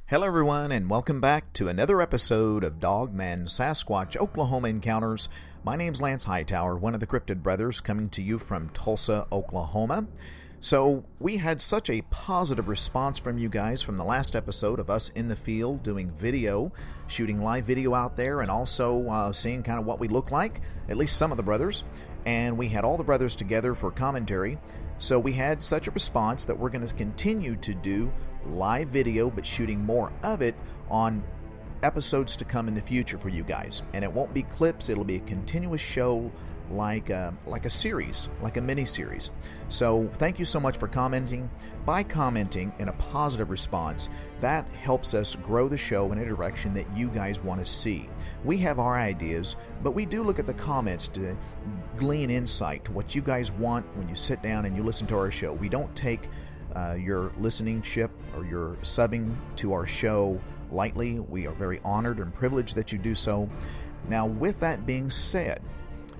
Hello everyone, and welcome back to another episode of Dogman Sasquatch Oklahoma Encounters. My name's Lance Hightower, one of the Cryptid brothers, coming to you from Tulsa, Oklahoma. So we had such a positive response from you guys from the last episode of us in the field doing video, shooting live video out there, and also seeing kind of what we look like, at least some of the brothers. And we had all the brothers together for commentary. So we had such a response that we're going to continue to do live video, but shooting more of it on episodes to come in the future for you guys. And it won't be clips, it'll be a continuous show like a series, like a mini-series. So thank you so much for commenting. By commenting in a positive response, that helps us grow the show in a direction that you guys want to see. We have our ideas, but we do look at the comments to glean insight to what you guys want when you sit down and you listen to our show. We don't take your listening-ship or your subbing to our show lightly. We are very honored and privileged that you do so. Now, with that being said,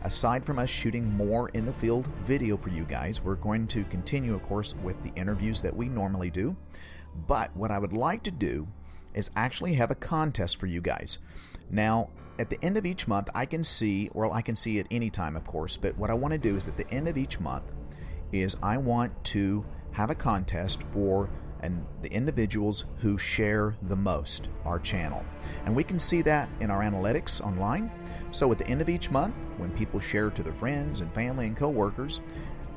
aside from us shooting more in the field video for you guys, we're going to continue, of course, with the interviews that we normally do. But what I would like to do is actually have a contest for you guys. Now, at the end of each month, I can see at any time, of course, but what I want to do is at the end of each month is I want to have a contest for the individuals who share the most our channel. And we can see that in our analytics online. So at the end of each month, when people share to their friends and family and coworkers,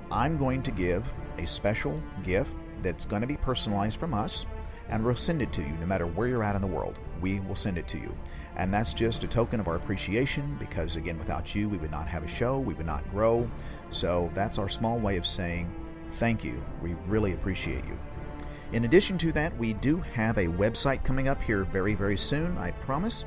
I'm going to give a special gift that's going to be personalized from us, and we'll send it to you no matter where you're at in the world. We will send it to you. And that's just a token of our appreciation because, again, without you, we would not have a show, we would not grow. So that's our small way of saying thank you. We really appreciate you. In addition to that, we do have a website coming up here very, very soon, I promise.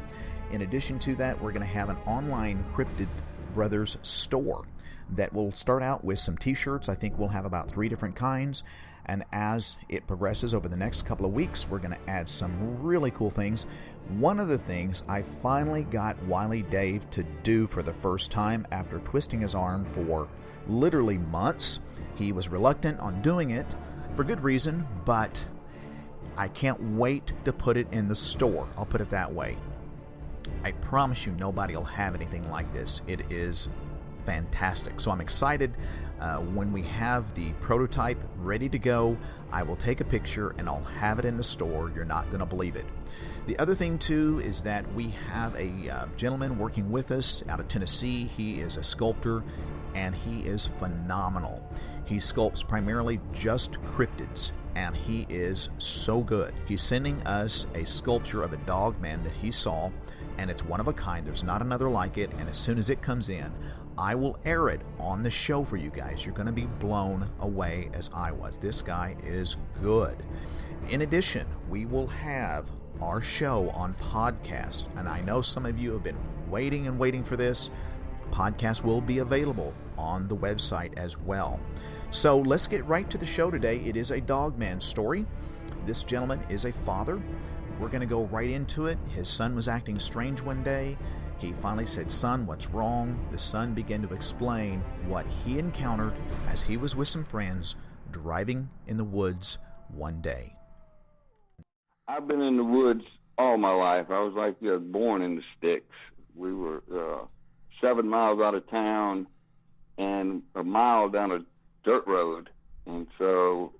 In addition to that, we're going to have an online Cryptid Brothers store that will start out with some t-shirts. I think we'll have about 3 different kinds. And as it progresses over the next couple of weeks, we're going to add some really cool things. One of the things I finally got Wily Dave to do for the first time after twisting his arm for literally months. He was reluctant on doing it for good reason, but I can't wait to put it in the store. I'll put it that way. I promise you nobody will have anything like this. It is fantastic. So I'm excited. When we have the prototype ready to go, I will take a picture and I'll have it in the store. You're not going to believe it. The other thing too is that we have a gentleman working with us out of Tennessee. He is a sculptor and he is phenomenal. He sculpts primarily just cryptids, and he is so good. He's sending us a sculpture of a dogman that he saw, and it's one of a kind. There's not another like it, and as soon as it comes in, I will air it on the show for you guys. You're going to be blown away as I was. This guy is good. In addition, we will have our show on podcast, and I know some of you have been waiting and waiting for this. Podcast will be available on the website as well. So let's get right to the show today. It is a dogman story. This gentleman is a father. We're going to go right into it. His son was acting strange one day. He finally said, "Son, what's wrong?" The son began to explain what he encountered as he was with some friends driving in the woods one day. I've been in the woods all my life. I was like born in the sticks. We were 7 miles out of town and a mile down a dirt road, and so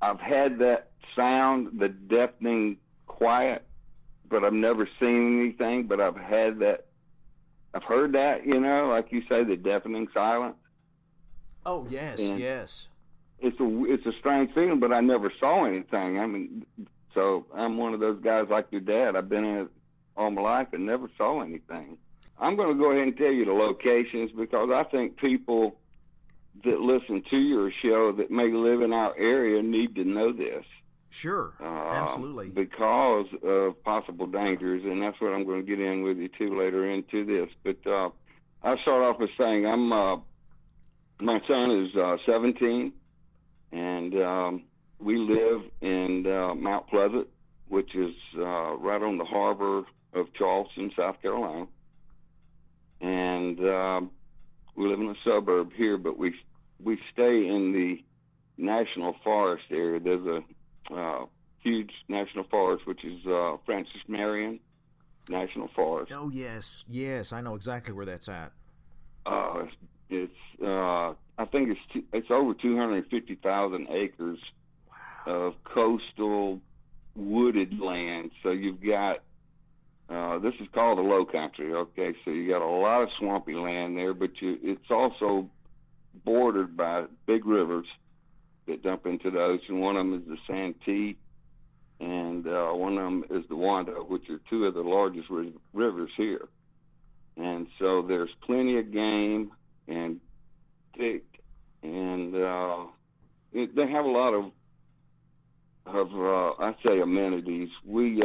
I've had that sound, the deafening quiet, but I've never seen anything, but I've heard that, like you say, the deafening silence. Oh, yes, and yes. It's a strange feeling, but I never saw anything. I mean, so I'm one of those guys like your dad. I've been in it all my life and never saw anything. I'm going to go ahead and tell you the locations because I think people that listen to your show that may live in our area need to know this. Sure, absolutely. Because of possible dangers, and that's what I'm going to get in with you too later into this. But I'll start off with saying my son is 17, and we live in Mount Pleasant, which is right on the harbor of Charleston, South Carolina. And we live in a suburb here, but we stay in the National Forest area. There's a huge national forest, which is Francis Marion National Forest. Oh, yes. Yes, I know exactly where that's at. It's I think it's over 250,000 acres of coastal wooded land. So you've got this is called the Low Country. Okay, so you got a lot of swampy land there, but it's also bordered by big rivers that dump into the ocean. One of them is the Santee, and one of them is the Wanda, which are two of the largest rivers here. And so there's plenty of game and tick, and they have a lot of I say amenities. We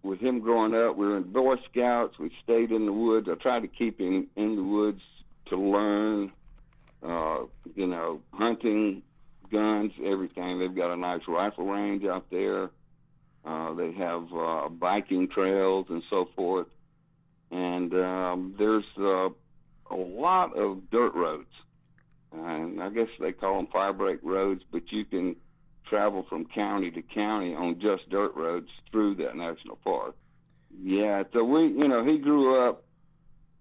with him growing up, we were in Boy Scouts. We stayed in the woods. I tried to keep him in the woods to learn, hunting, guns, everything. They've got a nice rifle range out there. They have biking trails and so forth. And there's a lot of dirt roads. And I guess they call them firebreak roads, but you can travel from county to county on just dirt roads through that national park. Yeah, so he grew up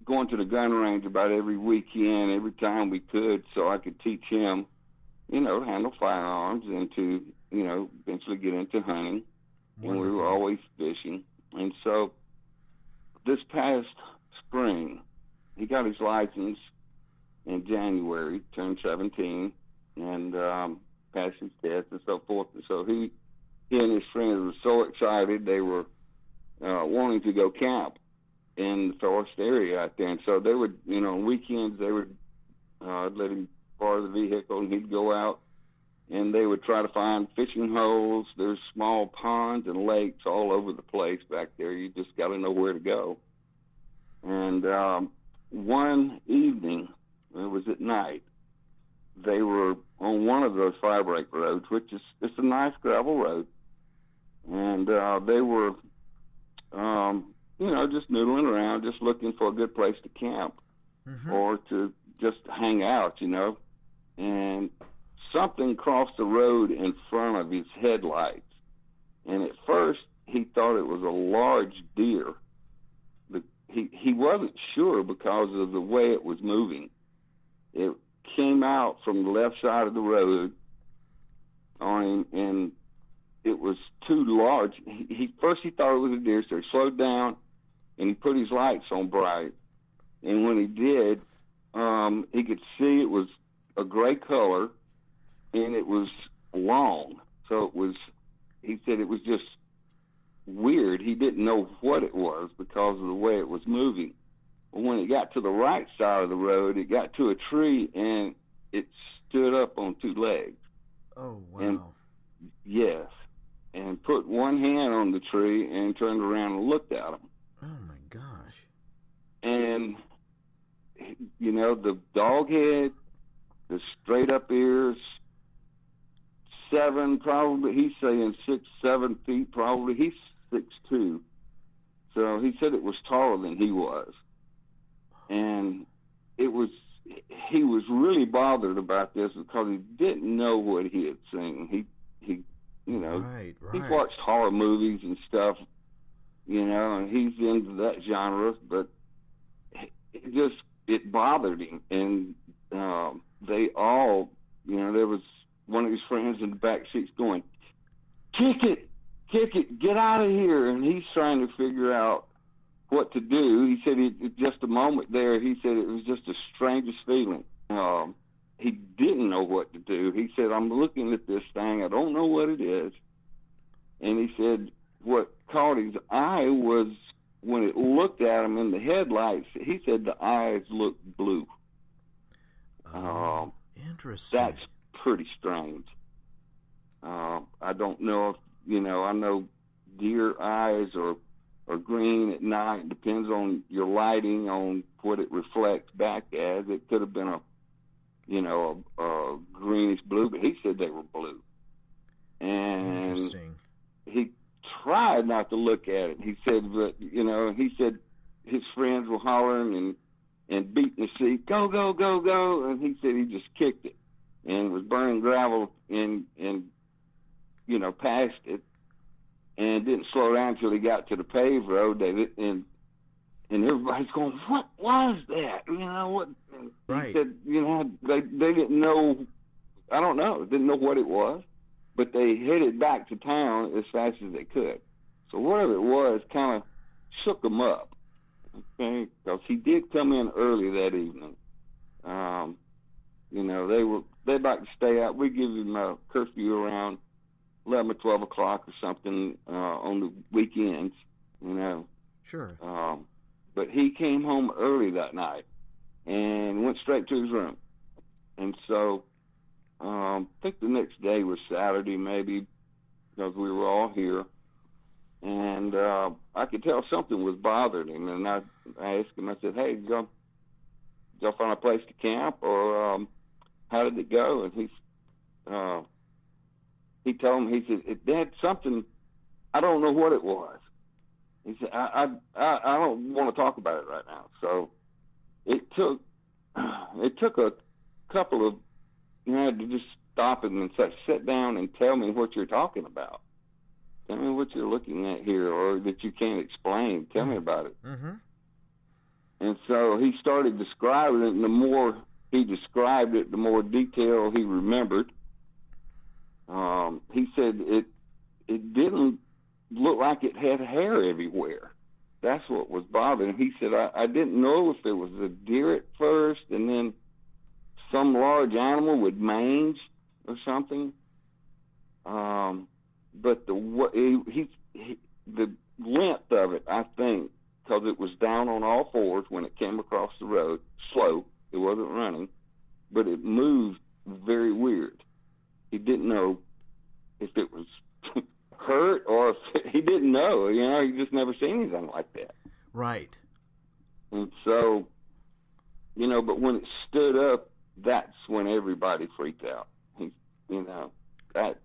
going to the gun range about every weekend, every time we could, so I could teach him, to handle firearms and to, eventually get into hunting. Wonderful. And we were always fishing. And so this past spring, he got his license in January, turned 17, and passed his test and so forth. And so he and his friends were so excited. They were wanting to go camp in the forest area out there. And so they would, on weekends, they would let him borrow the vehicle, and he'd go out, and they would try to find fishing holes. There's small ponds and lakes all over the place back there. You just got to know where to go. And one evening, it was at night, they were on one of those firebreak roads, which is it's a nice gravel road, and they were, just noodling around, just looking for a good place to camp or to just hang out, and something crossed the road in front of his headlights, and at first he thought it was a large deer. He wasn't sure because of the way it was moving. It came out from the left side of the road on him, and it was too large. First he thought it was a deer, so he slowed down and he put his lights on bright. And when he did, he could see it was a gray color, and it was long. So he said it was just weird. He didn't know what it was because of the way it was moving. But when it got to the right side of the road, it got to a tree, and it stood up on two legs. Oh, wow. And, yes. And put one hand on the tree and turned around and looked at him. Oh, my gosh. And, the dog head, the straight up ears, 7, probably, he's saying 6, 7 feet, probably. He's 6'2". So he said it was taller than he was. And he was really bothered about this because he didn't know what he had seen. He Right. he watched horror movies and stuff, and he's into that genre, but it bothered him. And they all, there was one of his friends in the back seats going, kick it, get out of here. And he's trying to figure out what to do. He said just a moment there, he said it was just the strangest feeling. He didn't know what to do. He said, I'm looking at this thing, I don't know what it is. And he said what caught his eye was when it looked at him in the headlights, he said the eyes looked blue. Interesting. That's pretty strange. I don't know if, I know deer eyes are green at night. It depends on your lighting, on what it reflects back as. It could have been a greenish blue, but he said they were blue. And interesting. He tried not to look at it. He said, but he said his friends were hollering and beating the seat, go, go, go, go. And he said he just kicked it and was burning gravel and passed it and didn't slow down until he got to the paved road. And everybody's going, what was that? What? And right. He said, they didn't know. I don't know. Didn't know what it was, but they headed back to town as fast as they could. So whatever it was kind of shook them up. Okay, because he did come in early that evening. They'd like to stay out. We give him a curfew around 11 or 12 o'clock or something on the weekends. Sure. But he came home early that night and went straight to his room. And so I think the next day was Saturday, maybe, because we were all here. And I could tell something was bothering him. And I asked him, I said, hey, did y'all find a place to camp, or how did it go? And he told me, he said, Dad, something, I don't know what it was. He said, I don't want to talk about it right now. So it took a couple of, you had to just stop him and say, sit down and tell me what you're talking about. Tell me what you're looking at here, or that you can't explain. Tell me about it. Mm-hmm. And so he started describing it, and the more he described it, the more detail he remembered. He said it didn't look like it had hair everywhere. That's what was bothering him. He said, I didn't know if it was a deer at first, and then some large animal with mange or something. But the length of it, I think, because it was down on all fours when it came across the road, slow, it wasn't running, but it moved very weird. He didn't know if it was hurt or if he didn't know. He just never seen anything like that. Right. And so, but when it stood up, that's when everybody freaked out. That.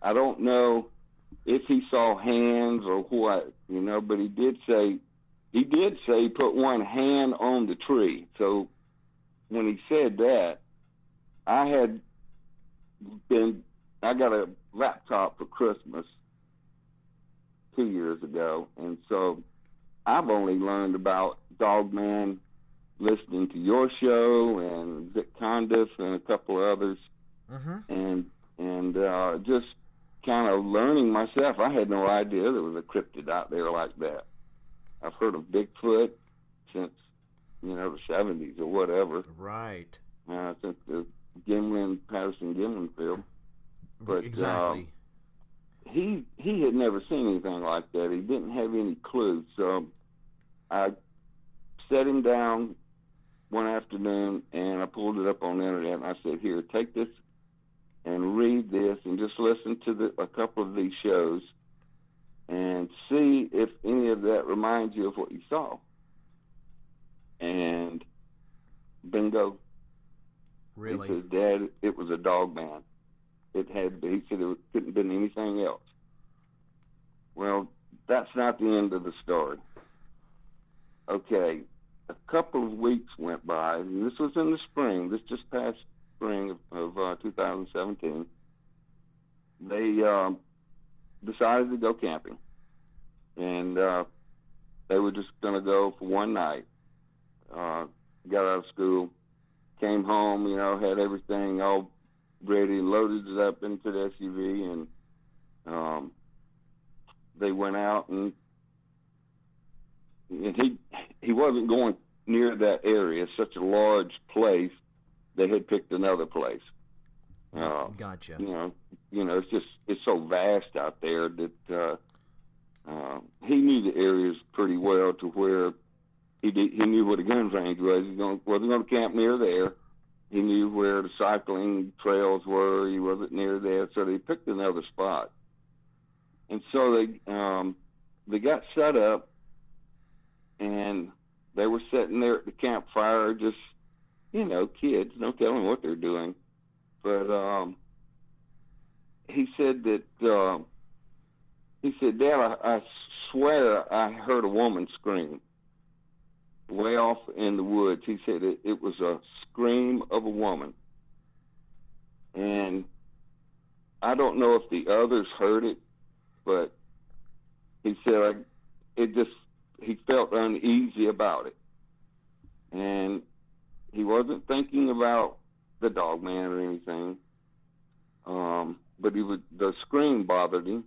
I don't know if he saw hands or what, but he did say he put one hand on the tree. So when he said that, I got a laptop for Christmas 2 years ago, and so I've only learned about Dogman listening to your show and Vic Condiff and a couple of others, and just kind of learning myself. I had no idea there was a cryptid out there like that. I've heard of Bigfoot since, the 70s or whatever. Right. Since the Patterson-Gimlin film. But exactly. He had never seen anything like that. He didn't have any clue. So I set him down one afternoon, and I pulled it up on the internet, and I said, here, take this and read this and just listen to a couple of these shows and see if any of that reminds you of what you saw. And bingo. Really? He says, Dad, it was a dog man. He said it couldn't have been anything else. Well, that's not the end of the story. Okay, a couple of weeks went by, and this was in the spring, this just past spring of 2017. They decided to go camping, and they were just going to go for one night. Got out of school, came home, had everything all ready, loaded it up into the SUV, and they went out, and he wasn't going near that area. It's such a large place. They had picked another place. Gotcha. It's so vast out there that he knew the areas pretty well to where he knew what a gun range was. He wasn't going to camp near there. He knew where the cycling trails were. He wasn't near there, so they picked another spot. And so they got set up, and they were sitting there at the campfire, just kids, no telling what they're doing. But he said, Dad, I swear I heard a woman scream way off in the woods. He said it was a scream of a woman. And I don't know if the others heard it, but he said he felt uneasy about it. And he wasn't thinking about the dog man or anything. But the scream bothered him.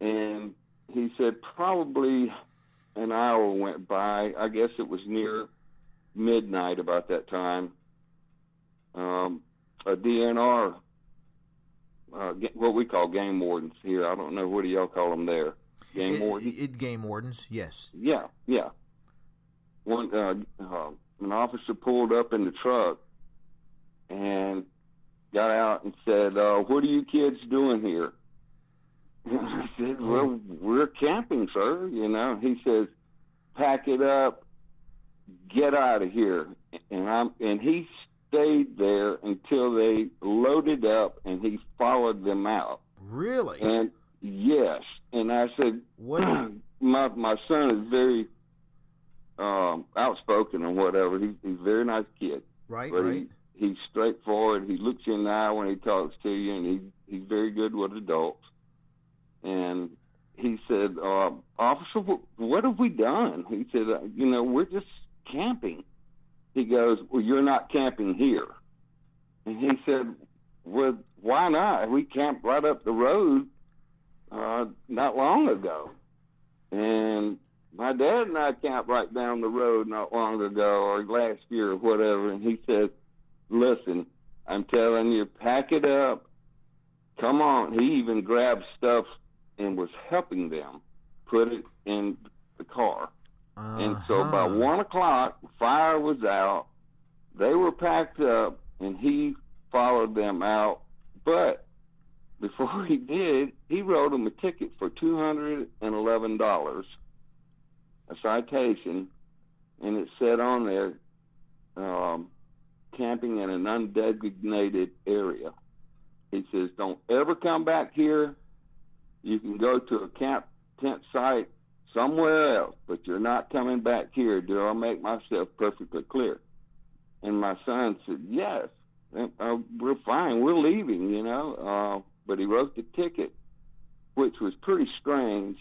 And he said probably an hour went by. I guess it was near midnight about that time. A DNR, what we call game wardens here. I don't know, what do y'all call them there? Game wardens? Game wardens, yes. Yeah. An officer pulled up in the truck and got out and said, what are you kids doing here? And I said, well, we're camping, sir. He says, pack it up, get out of here. And he stayed there until they loaded up, and he followed them out. Really? And yes. And I said, what? my son is very outspoken and whatever. He's a very nice kid. Right, but right. He's straightforward. He looks you in the eye when he talks to you, and he's very good with adults. And he said, officer, what have we done? He said, we're just camping. He goes, well, you're not camping here. And he said, well, why not? We camped right up the road not long ago. And my dad and I camped right down the road not long ago, or last year or whatever. And he said, listen, I'm telling you, pack it up. Come on. He even grabbed stuff and was helping them put it in the car. And so by 1 o'clock, the fire was out. They were packed up, and he followed them out. But before he did, he wrote them a ticket for $211, a citation, and it said on there, camping in an undesignated area. He says, don't ever come back here. You can go to a camp tent site somewhere else, but you're not coming back here. Do I make myself perfectly clear? And my son said, yes, we're fine. We're leaving, but he wrote the ticket, which was pretty strange.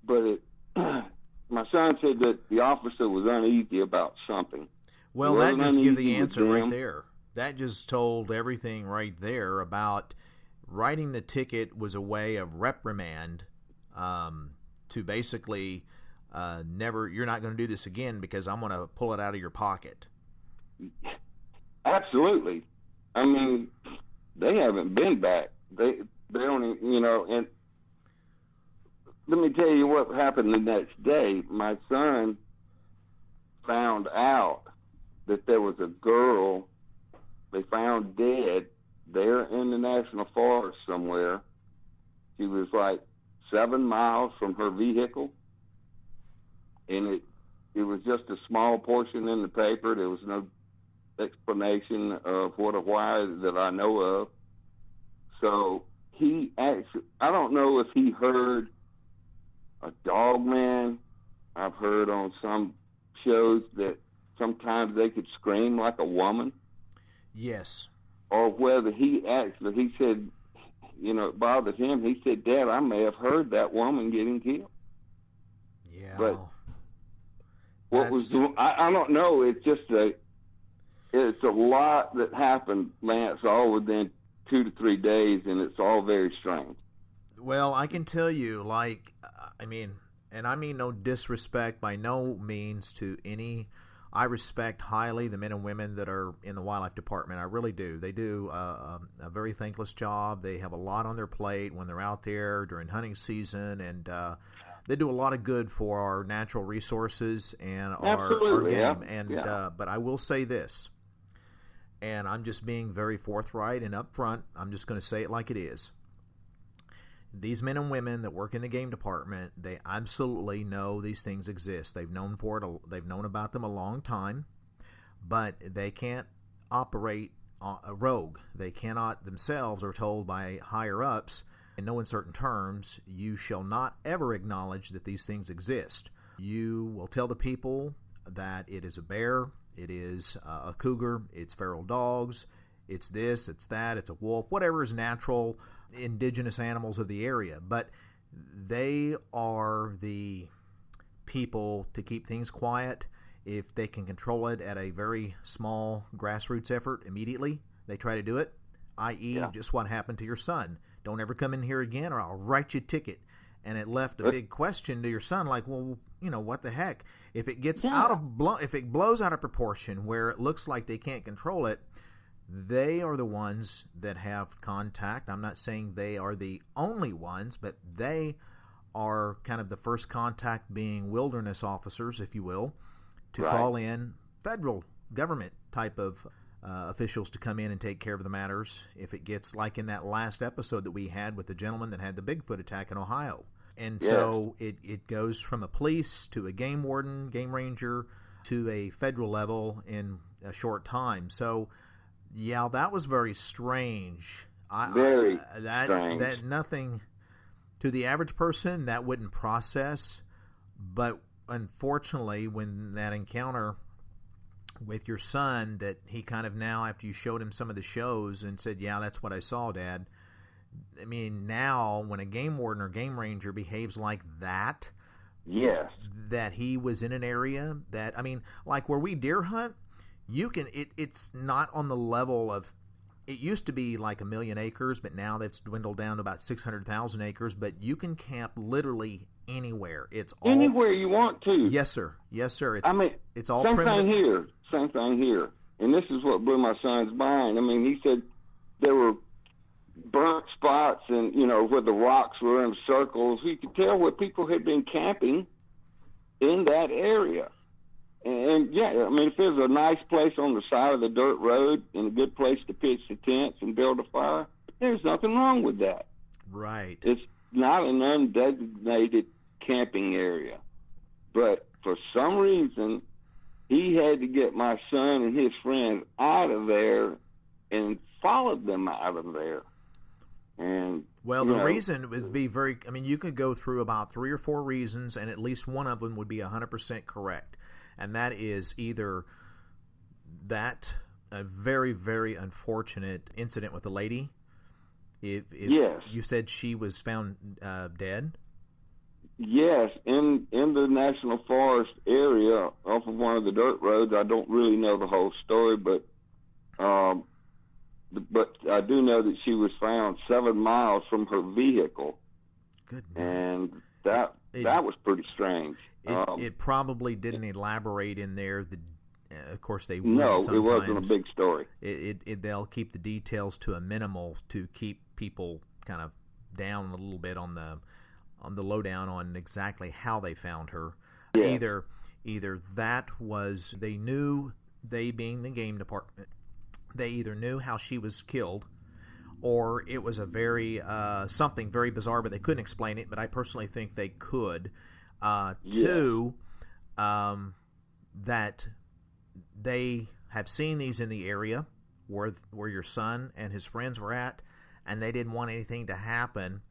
But my son said that the officer was uneasy about something. Well, that just gives the answer right there. That just told everything right there about writing the ticket was a way of reprimand, to basically you're not going to do this again because I'm going to pull it out of your pocket. Absolutely. I mean, they haven't been back. They don't even, and let me tell you what happened the next day. My son found out that there was a girl they found dead there in the National Forest somewhere. She was like 7 miles from her vehicle, and it was just a small portion in the paper. There was no explanation of what or why that I know of. So he actually, I don't know if he heard a dog man. I've heard on some shows that sometimes they could scream like a woman. Yes. Or whether he said, it bothered him. He said, Dad, I may have heard that woman getting killed. Yeah. But I don't know. It's just it's a lot that happened, Lance, all within 2 to 3 days, and it's all very strange. Well, I can tell you, and I mean no disrespect by no means to any. I respect highly the men and women that are in the wildlife department. I really do. They do a very thankless job. They have a lot on their plate when they're out there during hunting season, and they do a lot of good for our natural resources and our game. Yeah. But I will say this, and I'm just being very forthright and upfront. I'm just going to say it like it is. These men and women that work in the game department, they absolutely know these things exist. They've known they've known about them a long time, but they can't operate a rogue. They cannot themselves, are told by higher ups, in no uncertain terms, you shall not ever acknowledge that these things exist. You will tell the people that it is a bear, it is a cougar, it's feral dogs, it's this, it's that, it's a wolf, whatever is natural, indigenous animals of the area. But they are the people to keep things quiet. If they can control it at a very small grassroots effort immediately, they try to do it, i.e. just what happened to your son. Don't ever come in here again or I'll write you a ticket. And it left a big question to your son, like, well, what the heck? If it gets if it blows out of proportion where it looks like they can't control it, they are the ones that have contact. I'm not saying they are the only ones, but they are kind of the first contact, being wilderness officers, if you will, to call in federal government type of officials to come in and take care of the matters if it gets like in that last episode that we had with the gentleman that had the Bigfoot attack in Ohio. And so it goes from a police to a game warden, game ranger, to a federal level in a short time. So, yeah, that was very strange. Strange. That nothing to the average person that wouldn't process. But unfortunately, when that encounter with your son, that he kind of now, after you showed him some of the shows and said, yeah, that's what I saw, Dad. I mean, now when a game warden or game ranger behaves like that, yes, that he was in an area that, I mean, like where we deer hunt, you can, it's not on the level of, it used to be like 1 million acres, but now that's dwindled down to about 600,000 acres, but you can camp literally anywhere. It's all, anywhere you want to. Yes, sir. Yes, sir. It's all same primitive. Same thing here. And this is what blew my son's mind. I mean, he said there were burnt spots and, where the rocks were in circles. He could tell where people had been camping in that area. And yeah, I mean, if there's a nice place on the side of the dirt road and a good place to pitch the tents and build a fire, there's nothing wrong with that. Right. It's not an undesignated camping area. But for some reason, he had to get my son and his friends out of there and followed them out of there. And well, the reason would be very, I mean, you could go through about 3 or 4 reasons, and at least one of them would be 100% correct. And that is either that a very, very unfortunate incident with a lady. If yes. You said she was found dead? Yes, in the National Forest area off of one of the dirt roads. I don't really know the whole story, but I do know that she was found 7 miles from her vehicle. Good. And that was pretty strange. It probably didn't elaborate in there. Of course, they would. No, sometimes. It wasn't a big story. They'll keep the details to a minimal to keep people kind of down a little bit on the lowdown on exactly how they found her. Yeah. Either that was, they knew, they being the game department, they either knew how she was killed, or it was a very something very bizarre, but they couldn't explain it. But I personally think they could. Two, that they have seen these in the area where your son and his friends were at, and they didn't want anything to happen.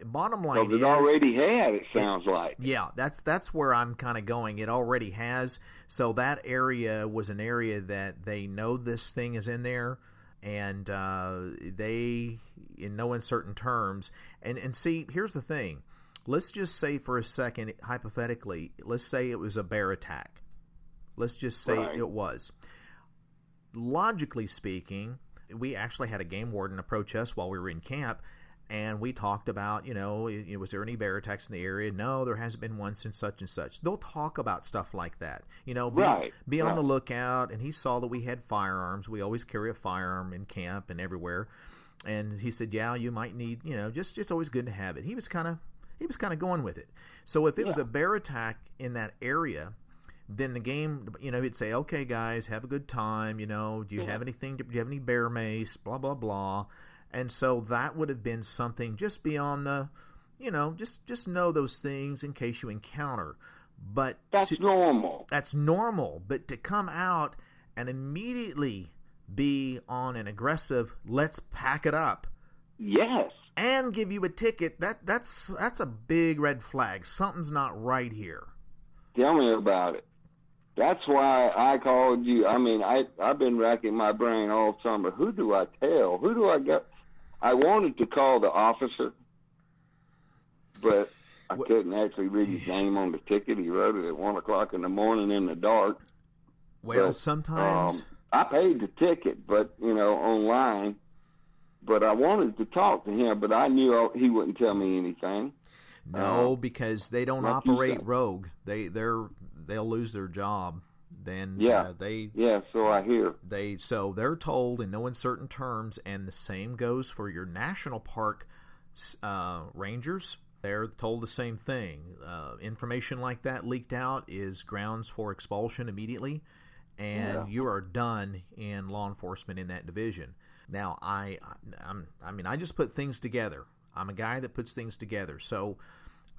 Bottom line is, it already had. It sounds like. Yeah, that's where I'm kind of going. It already has. So that area was an area that they know this thing is in there, and they, in no uncertain terms, and see, here's the thing. Let's just say for a second, hypothetically, let's say it was a bear attack. Let's just say it was. Logically speaking, we actually had a game warden approach us while we were in camp, and we talked about, was there any bear attacks in the area? No, there hasn't been one since such and such. They'll talk about stuff like that. Be on the lookout, and he saw that we had firearms. We always carry a firearm in camp and everywhere. And he said, yeah, you might need, just it's always good to have it. He was kind of going with it. So if it was a bear attack in that area, then the game, he'd say, okay, guys, have a good time. Do you have anything? Do you have any bear mace? Blah, blah, blah. And so that would have been something just beyond the, just know those things in case you encounter. But that's normal. That's normal. But to come out and immediately be on an aggressive, let's pack it up. Yes. And give you a ticket, that's a big red flag. Something's not right here. Tell me about it. That's why I called you. I mean, I've been racking my brain all summer. Who do I tell? Who do I get? I wanted to call the officer, but I couldn't actually read his name on the ticket. He wrote it at 1 o'clock in the morning in the dark. Well, but, sometimes I paid the ticket, but online. But I wanted to talk to him, but I knew he wouldn't tell me anything. No, because they don't operate rogue. They'll lose their job. Then so I hear. So they're told in no uncertain terms, and the same goes for your national park rangers. They're told the same thing. Information like that leaked out is grounds for expulsion immediately, and you are done in law enforcement in that division. Now, I just put things together. I'm a guy that puts things together. So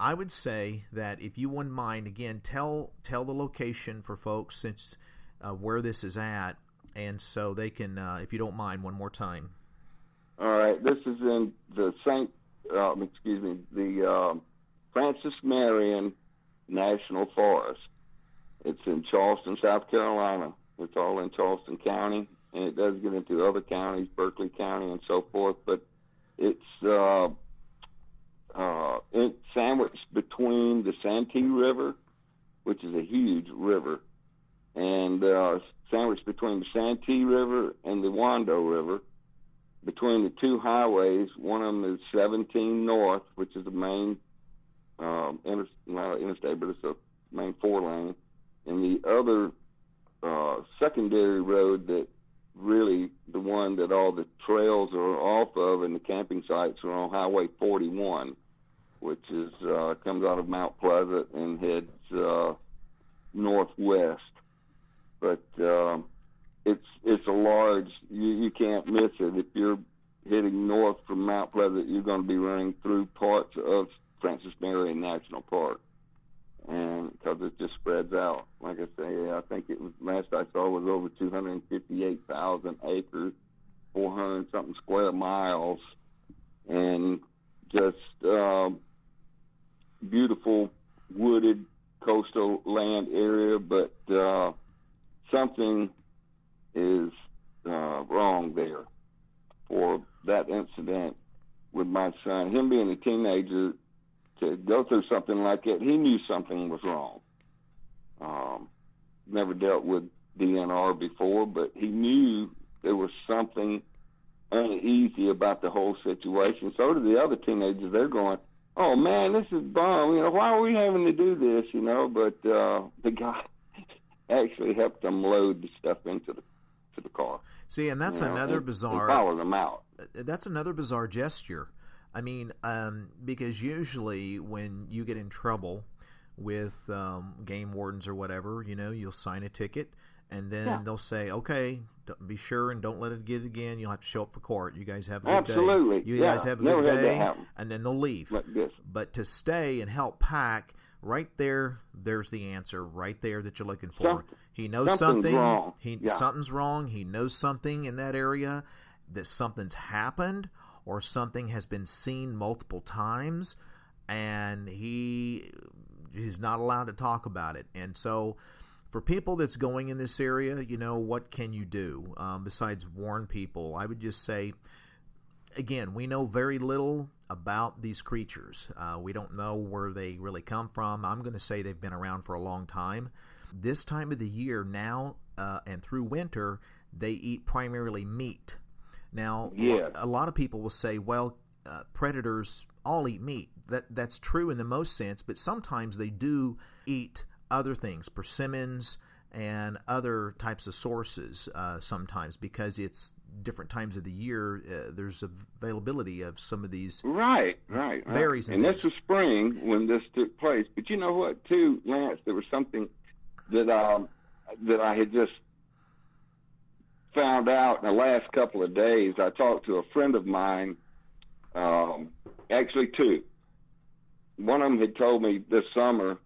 I would say that if you wouldn't mind, again, tell the location for folks since where this is at, and so they can, if you don't mind, one more time. All right. This is in the Francis Marion National Forest. It's in Charleston, South Carolina. It's all in Charleston County, and it does get into other counties, Berkeley County and so forth, but it's sandwiched between the Santee River, which is a huge river, and sandwiched between the Santee River and the Wando River, between the two highways. One of them is 17 North, which is the main interstate, but it's a main 4-lane, and the other secondary road that really the one that all the trails are off of and the camping sites are on Highway 41, which is comes out of Mount Pleasant and heads northwest. But it's a large. You can't miss it. If you're heading north from Mount Pleasant, you're going to be running through parts of Francis Marion National Park, and because it just spreads out. Like I say, I think it was last I saw was over 258,000 acres, 400 something square miles, and just beautiful wooded coastal land area. But something is wrong there for that incident with my son. Him being a teenager, to go through something like that, he knew something was wrong. Never dealt with DNR before, but he knew there was something uneasy about the whole situation. So do the other teenagers. They're going, "Oh man, this is bomb. Why are we having to do this?" But the guy actually helped them load the stuff into the car. See, and that's another bizarre. Follow them out. That's another bizarre gesture. I mean, because usually when you get in trouble with game wardens or whatever, you'll sign a ticket, and then they'll say, "Okay, be sure and don't let it get again. You'll have to show up for court. You guys have a good day. Absolutely. You guys have a good day," and then they'll leave. Like this. But to stay and help pack, right there's the answer right there that you're looking for. He knows something. Wrong. Something's wrong. He knows something in that area, that something's happened or something has been seen multiple times, and he's not allowed to talk about it. And so for people that's going in this area, what can you do besides warn people? I would just say, again, we know very little about these creatures. We don't know where they really come from. I'm going to say they've been around for a long time. This time of the year now and through winter, they eat primarily meat. Now, a lot of people will say, well, predators all eat meat. That's true in the most sense, but sometimes they do eat other things, persimmons and other types of sources sometimes, because it's different times of the year. There's availability of some of these berries and this was spring when this took place. But you know what, too, Lance? There was something that I had just found out in the last couple of days. I talked to a friend of mine, actually two. One of them had told me this summer,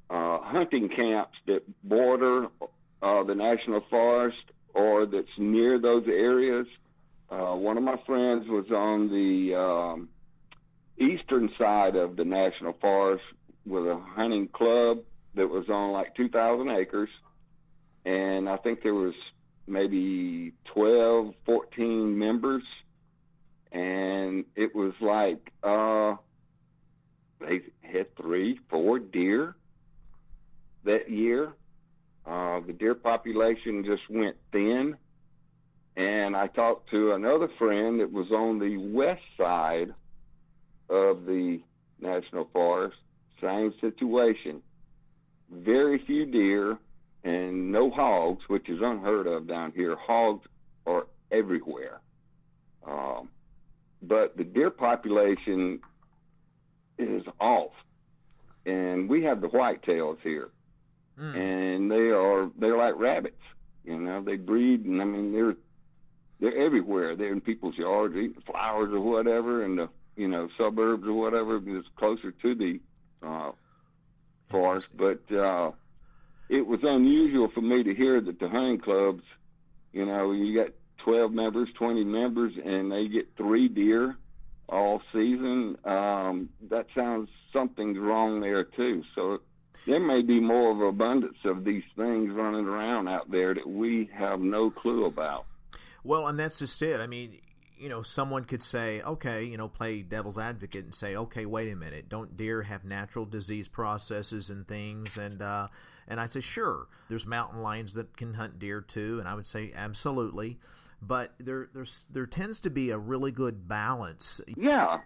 hunting camps that border the National Forest or that's near those areas. One of my friends was on the eastern side of the National Forest with a hunting club, that was on like 2,000 acres. And I think there was maybe 12, 14 members. And it was like, they had 3, 4 deer that year. The deer population just went thin. And I talked to another friend that was on the west side of the National Forest. Same situation. Very few deer and no hogs, which is unheard of down here. Hogs are everywhere. But the deer population is off. And we have the whitetails here. And they're like rabbits. You know, they breed, and I mean, they're everywhere. They're in people's yards eating flowers or whatever, in the, you know, suburbs or whatever, it's closer to the forest. But it was unusual for me to hear that the hunting clubs, you know, you got 12 members, 20 members, and they get 3 deer all season. That sounds something's wrong there too. So there may be more of an abundance of these things running around out there that we have no clue about. Well, and that's just it. I mean, you know, someone could say, okay, you know, play devil's advocate and say, okay, wait a minute, don't deer have natural disease processes and things? And I say, sure, there's mountain lions that can hunt deer too, and I would say absolutely. But there tends to be a really good balance,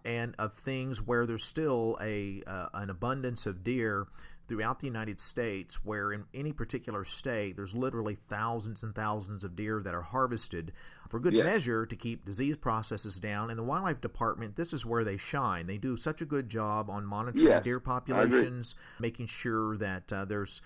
and of things where there's still an abundance of deer throughout the United States, where in any particular state there's literally thousands and thousands of deer that are harvested for good measure to keep disease processes down. And the wildlife department, this is where they shine. They do such a good job on monitoring deer populations, making sure that there's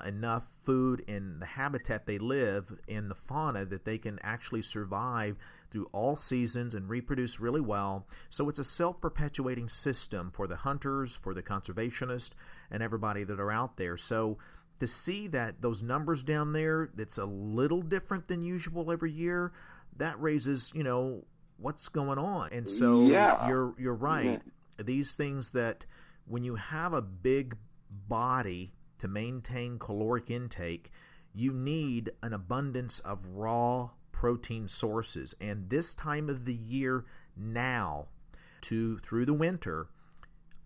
enough food in the habitat they live in, the fauna, that they can actually survive through all seasons and reproduce really well. So it's a self-perpetuating system for the hunters, for the conservationists, and everybody that are out there. So to see that those numbers down there, that's a little different than usual every year, that raises, you know, what's going on. And so you're right. These things that when you have a big body to maintain caloric intake, you need an abundance of raw protein sources. And this time of the year now, through the winter,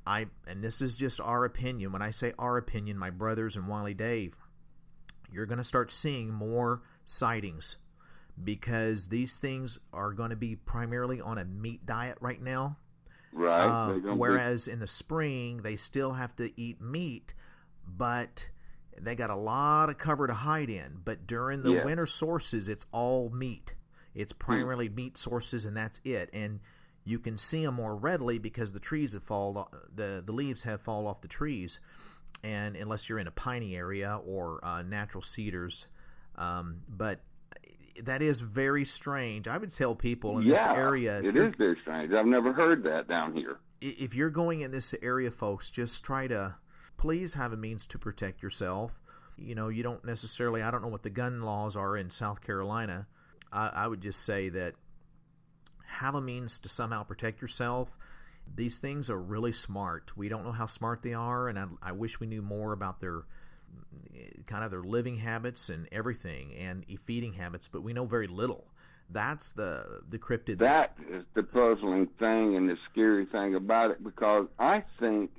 and this is just our opinion. When I say our opinion, my brothers and Wally Dave, you're going to start seeing more sightings, because these things are going to be primarily on a meat diet right now. Right. Whereas in the spring, they still have to eat meat, but they got a lot of cover to hide in. But during the winter sources, it's all meat. It's primarily meat sources, and that's it. And you can see them more readily because the trees have the leaves have fallen off the trees, and unless you're in a piney area or natural cedars. But that is very strange. I would tell people in this area. It is very strange. I've never heard that down here. If you're going in this area, folks, just try to please have a means to protect yourself. You know, you don't necessarily, I don't know what the gun laws are in South Carolina. I would just say that have a means to somehow protect yourself. These things are really smart. We don't know how smart they are, and I wish we knew more about their living habits and everything, and feeding habits, but we know very little. That's the cryptid. That is the puzzling thing and the scary thing about it, because I think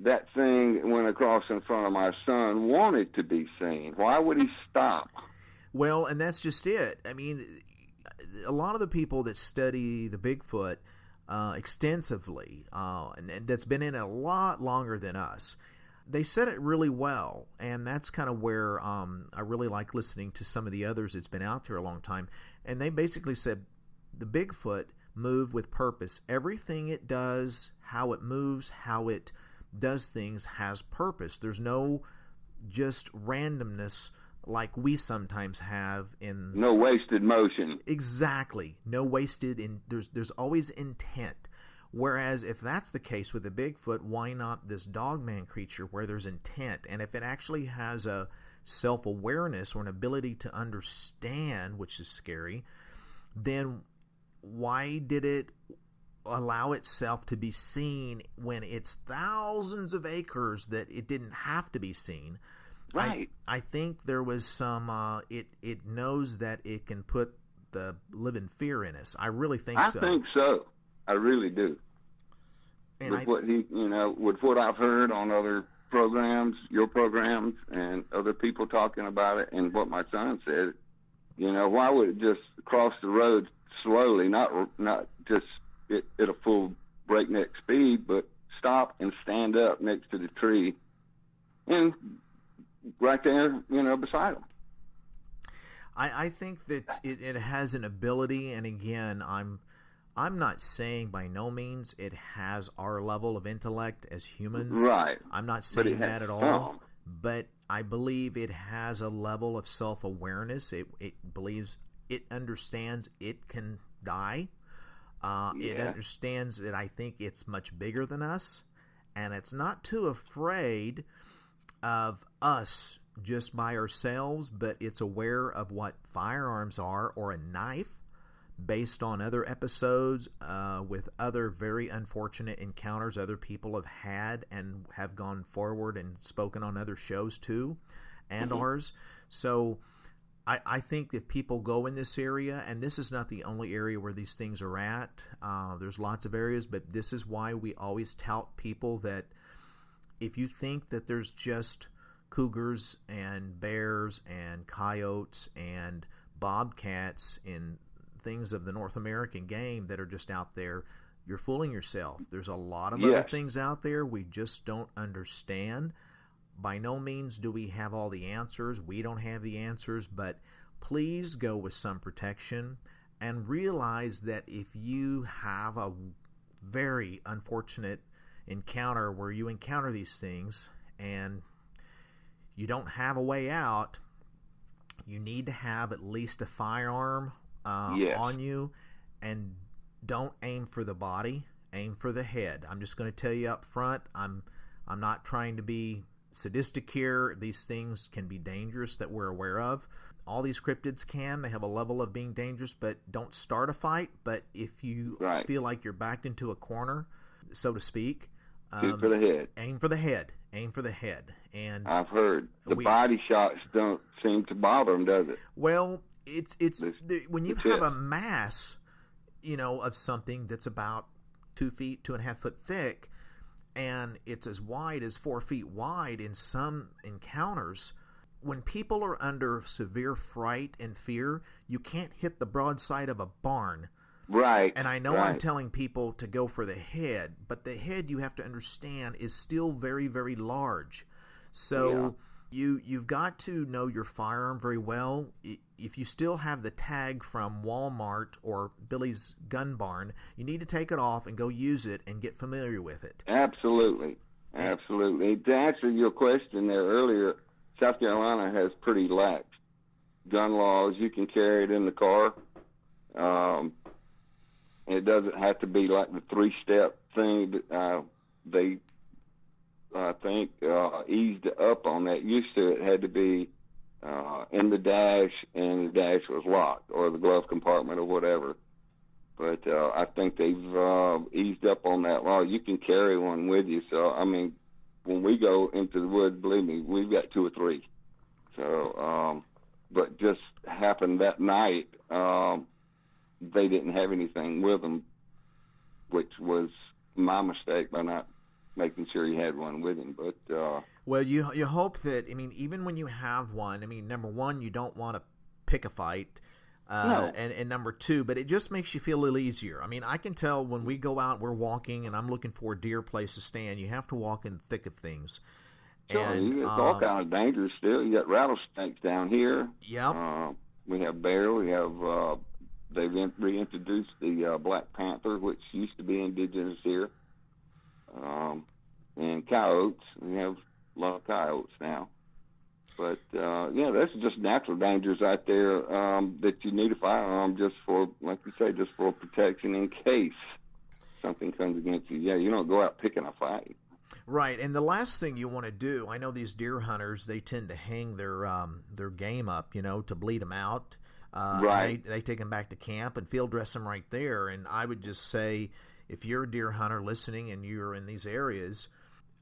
that thing went across in front of my son, wanted to be seen. Why would he stop? Well, and that's just it. I mean, a lot of the people that study the Bigfoot extensively, and that's been in it a lot longer than us, they said it really well, and that's kind of where I really like listening to some of the others that's been out there a long time. And they basically said the Bigfoot moved with purpose. Everything it does, how it moves, how it does things has purpose. There's no just randomness like we sometimes have in... No wasted motion. Exactly. No wasted... There's always intent. Whereas if that's the case with the Bigfoot, why not this dogman creature where there's intent? And if it actually has a self-awareness or an ability to understand, which is scary, then why did it allow itself to be seen when it's thousands of acres that it didn't have to be seen. Right. I think there was some. It knows that it can put the living fear in us. I really think so. I think so. I really do. And with what I've heard on other programs, your programs, and other people talking about it, and what my son said, why would it just cross the road slowly, not just at a full breakneck speed, but stop and stand up next to the tree, and right there, beside them. I think that it has an ability, and again, I'm not saying by no means it has our level of intellect as humans. Right. I'm not saying that at all. But I believe it has a level of self-awareness. It believes, it understands it can die. It understands that I think it's much bigger than us. And it's not too afraid of us just by ourselves, but it's aware of what firearms are, or a knife, based on other episodes with other very unfortunate encounters other people have had and have gone forward and spoken on other shows too, and ours. So I think if people go in this area, and this is not the only area where these things are at, there's lots of areas, but this is why we always tout people that if you think that there's just cougars and bears and coyotes and bobcats in things of the North American game that are just out there, you're fooling yourself. There's a lot of other things out there we just don't understand. By no means do we have all the answers. We don't have the answers, but please go with some protection and realize that if you have a very unfortunate encounter where you encounter these things and you don't have a way out, you need to have at least a firearm on you, and don't aim for the body, aim for the head. I'm just going to tell you up front, I'm not trying to be sadistic here. These things can be dangerous that we're aware of. All these cryptids they have a level of being dangerous, but don't start a fight. But if you feel like you're backed into a corner, so to speak, shoot for the head. Aim for the head. Aim for the head. And I've heard the body shots don't seem to bother them, does it? Well, it's when you have a mass, of something that's about 2 feet, 2.5 foot thick, and it's as wide as 4 feet wide in some encounters. When people are under severe fright and fear, you can't hit the broadside of a barn. Right. And I know I'm telling people to go for the head, but the head, you have to understand, is still very, very large. So you've got to know your firearm very well. If you still have the tag from Walmart or Billy's Gun Barn, you need to take it off and go use it and get familiar with it. Absolutely. Absolutely. To answer your question there earlier, South Carolina has pretty lax gun laws. You can carry it in the car. It doesn't have to be like the 3-step thing that they, I think, eased up on that. Used to, it had to be in the dash, and the dash was locked, or the glove compartment, or whatever. But I think they've eased up on that law. You can carry one with you. So, I mean, when we go into the woods, believe me, we've got 2 or 3. So, but just happened that night, they didn't have anything with them, which was my mistake by not making sure he had one with him. But well, you hope that, I mean, even when you have one, I mean, number one, you don't want to pick a fight, no. And number two, but it just makes you feel a little easier. I mean, I can tell when we go out, we're walking, and I'm looking for a deer place to stand. You have to walk in the thick of things. Sure, and it's all kind of dangerous still. You got rattlesnakes down here. Yep. We have bear. We have. They've reintroduced the black panther, which used to be indigenous here, and coyotes. We have a lot of coyotes now. But, that's just natural dangers out there that you need a firearm just for, like you say, just for protection in case something comes against you. Yeah, you don't go out picking a fight. Right, and the last thing you want to do, I know these deer hunters, they tend to hang their game up, to bleed them out. Right. They take them back to camp and field dress them right there. And I would just say, if you're a deer hunter listening and you're in these areas,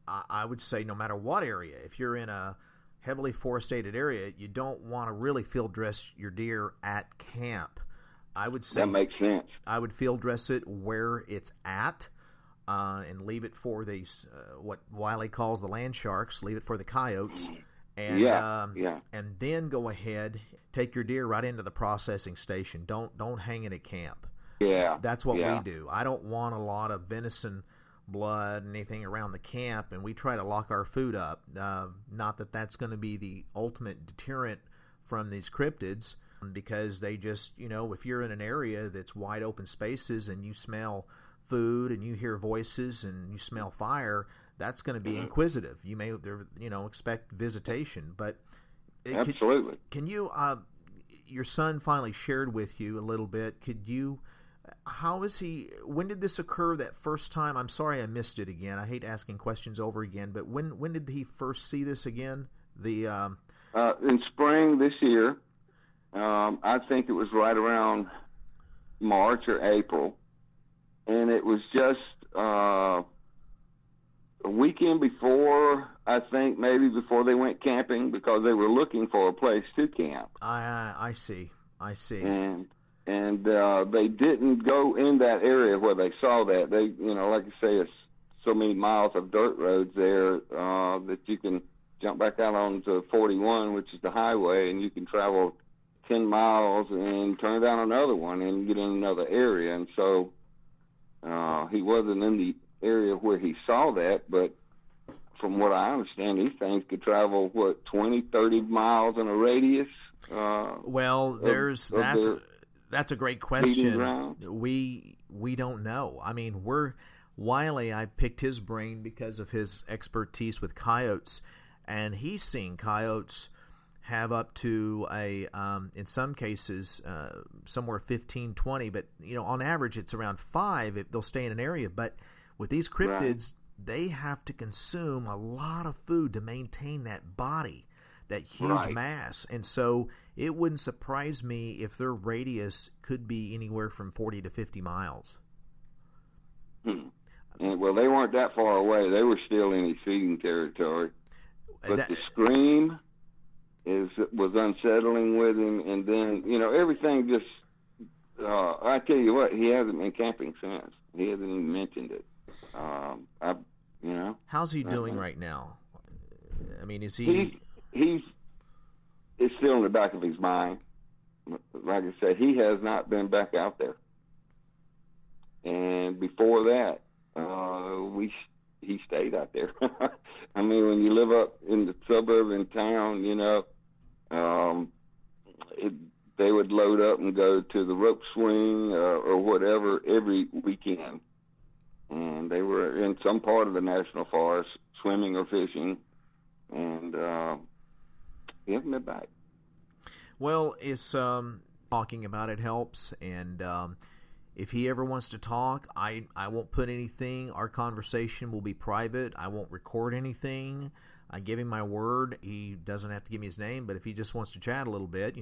I would say no matter what area, if you're in a heavily forested area, you don't want to really field dress your deer at camp. I would say that makes sense. I would field dress it where it's at, and leave it for these what Wiley calls the land sharks. Leave it for the coyotes, and and then go ahead, take your deer right into the processing station. Don't hang it at camp. Yeah, that's what we do. I don't want a lot of venison blood and anything around the camp, and we try to lock our food up. Not that that's going to be the ultimate deterrent from these cryptids, because they just, if you're in an area that's wide open spaces and you smell food and you hear voices and you smell fire, that's going to be inquisitive. You may, expect visitation, but absolutely. Can you, your son finally shared with you a little bit. Could you, when did this occur that first time? I'm sorry I missed it again. I hate asking questions over again, but when did he first see this again? In spring this year. I think it was right around March or April, and it was just a weekend before, I think maybe before they went camping, because they were looking for a place to camp. I see. And they didn't go in that area where they saw that. They, like you say, it's so many miles of dirt roads there that you can jump back out onto 41, which is the highway, and you can travel 10 miles and turn down another one and get in another area. And so he wasn't in the area where he saw that, but from what I understand, these things could travel, 20, 30 miles in a radius? Well, that's a great question. We don't know. I mean, Wiley, I picked his brain because of his expertise with coyotes, and he's seen coyotes have up to in some cases, somewhere 15, 20, but, on average it's around 5 if they'll stay in an area. But with these cryptids, they have to consume a lot of food to maintain that body, that huge mass. And so it wouldn't surprise me if their radius could be anywhere from 40 to 50 miles. And, well, they weren't that far away. They were still in his feeding territory. But the scream was unsettling with him, and then everything just. I tell you what, he hasn't been camping since. He hasn't even mentioned it. How's he doing right now? I mean, is he? It's still in the back of his mind. Like I said, he has not been back out there. And before that, he stayed out there. I mean, when you live up in the suburban town, they would load up and go to the rope swing or whatever every weekend. And they were in some part of the National Forest, swimming or fishing, and he hasn't been back. Well, it's talking about it helps, and if he ever wants to talk, I won't put anything. Our conversation will be private. I won't record anything. I give him my word. He doesn't have to give me his name, but if he just wants to chat a little bit,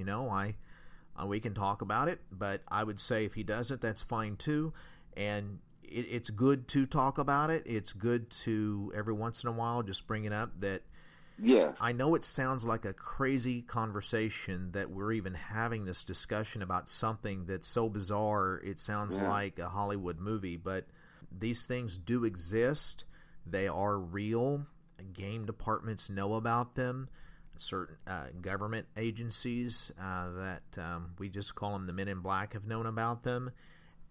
we can talk about it. But I would say if he doesn't, that's fine too. And it's good to talk about it. It's good to every once in a while just bring it up. That I know it sounds like a crazy conversation that we're even having this discussion about something that's so bizarre it sounds like a Hollywood movie, but these things do exist. They are real. Game departments know about them. Certain government agencies that we just call them the Men in Black have known about them,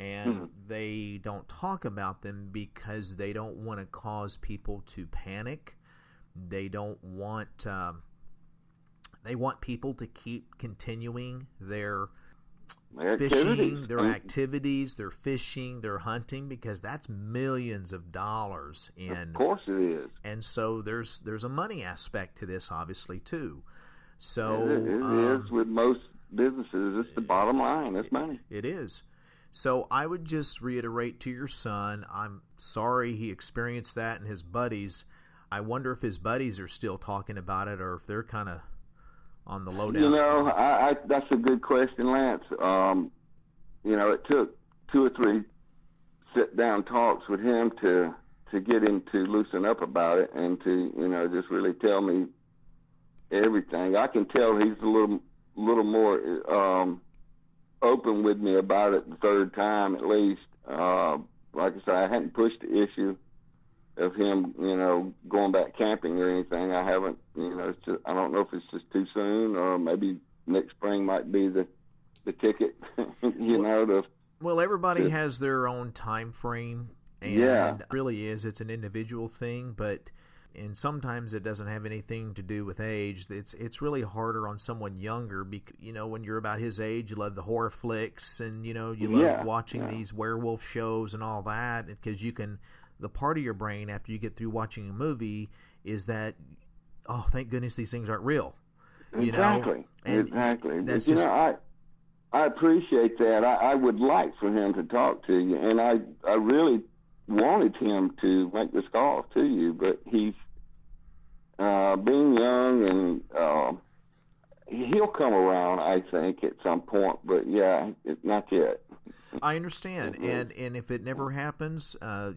and they don't talk about them because they don't want to cause people to panic. They don't want. They want people to keep continuing their fishing, their activities, their fishing, their hunting, because that's millions of dollars. And of course it is. And so there's a money aspect to this, obviously, too. So it is with most businesses. It's the bottom line. It's money. It is. So I would just reiterate to your son, I'm sorry he experienced that, and his buddies. I wonder if his buddies are still talking about it, or if they're kind of on the lowdown. That's a good question, Lance. It took 2 or 3 sit down talks with him to get him to loosen up about it and to, just really tell me everything. I can tell he's a little more open with me about it the third time at least. Like I said, I hadn't pushed the issue of him, going back camping or anything. I haven't, it's just, I don't know if it's just too soon, or maybe next spring might be the ticket, Well, everybody has their own time frame, and it really is. It's an individual thing, and sometimes it doesn't have anything to do with age. It's really harder on someone younger because, when you're about his age, you love the horror flicks and, you love watching these werewolf shows and all that, because the part of your brain after you get through watching a movie is that, oh, thank goodness these things aren't real. Exactly. That's just... I appreciate that. I would like for him to talk to you, and I really wanted him to make this call to you, but he's being young, and he'll come around, I think, at some point, but not yet. I understand, and if it never happens, I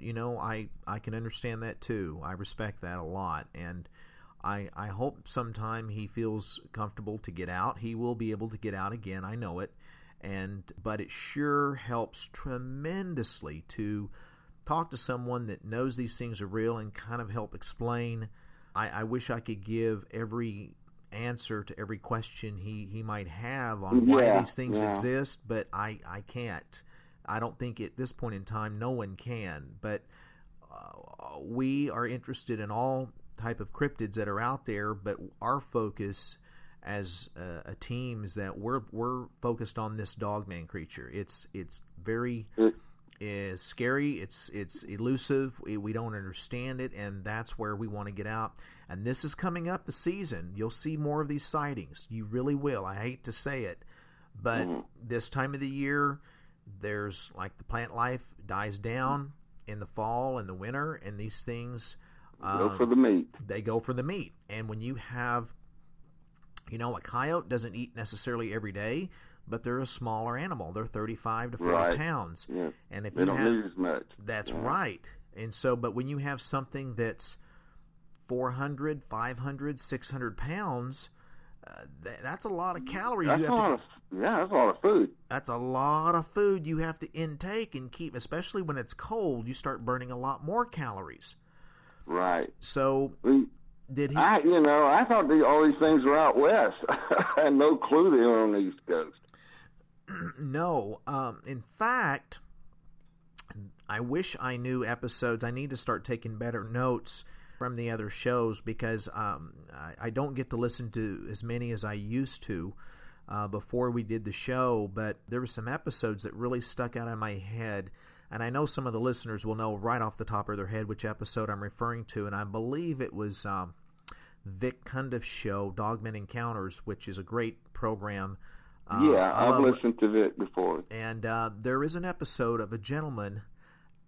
can understand that too. I respect that a lot, and I hope sometime he feels comfortable to get out. He will be able to get out again, I know it, but it sure helps tremendously to talk to someone that knows these things are real and kind of help explain. I wish I could give every answer to every question he might have on why these things exist, but I can't. I don't think at this point in time no one can, but we are interested in all type of cryptids that are out there, but our focus as a team is that we're focused on this dogman creature. It's very scary. It's elusive. We don't understand it, and that's where we want to get out. And this is coming up the season. You'll see more of these sightings. You really will. I hate to say it, but this time of the year, there's like the plant life dies down in the fall and the winter, and these things go for the meat. They go for the meat. And when you have, a coyote doesn't eat necessarily every day, but they're a smaller animal. They're 35 to 40 pounds. Yeah. And if they don't need as much. That's right. And so, but when you have something that's 400, 500, 600 pounds, that's a lot of calories. That's a lot of food. That's a lot of food you have to intake and keep, especially when it's cold. You start burning a lot more calories. Right. So, did he? I thought all these things were out west. I had no clue they were on the East Coast. No. In fact, I wish I knew episodes. I need to start taking better notes from the other shows because I don't get to listen to as many as I used to before we did the show, but there were some episodes that really stuck out in my head, and I know some of the listeners will know right off the top of their head which episode I'm referring to, and I believe it was Vic Cundiff's show, Dogman Encounters, which is a great program. I've listened to Vic before. And there is an episode of a gentleman,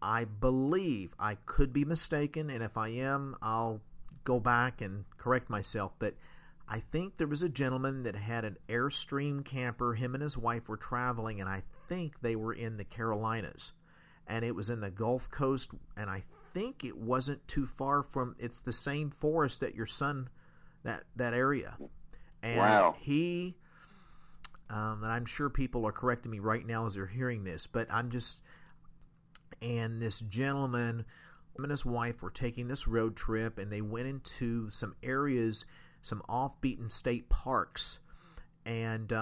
I believe, I could be mistaken, and if I am, I'll go back and correct myself, but I think there was a gentleman that had an Airstream camper. Him and his wife were traveling, and I think they were in the Carolinas, and it was in the Gulf Coast, and I think it wasn't too far from, it's the same forest that your son, that area. And wow. He, and I'm sure people are correcting me right now as they're hearing this, but and this gentleman, him and his wife were taking this road trip, and they went into some areas, some off-beaten state parks, and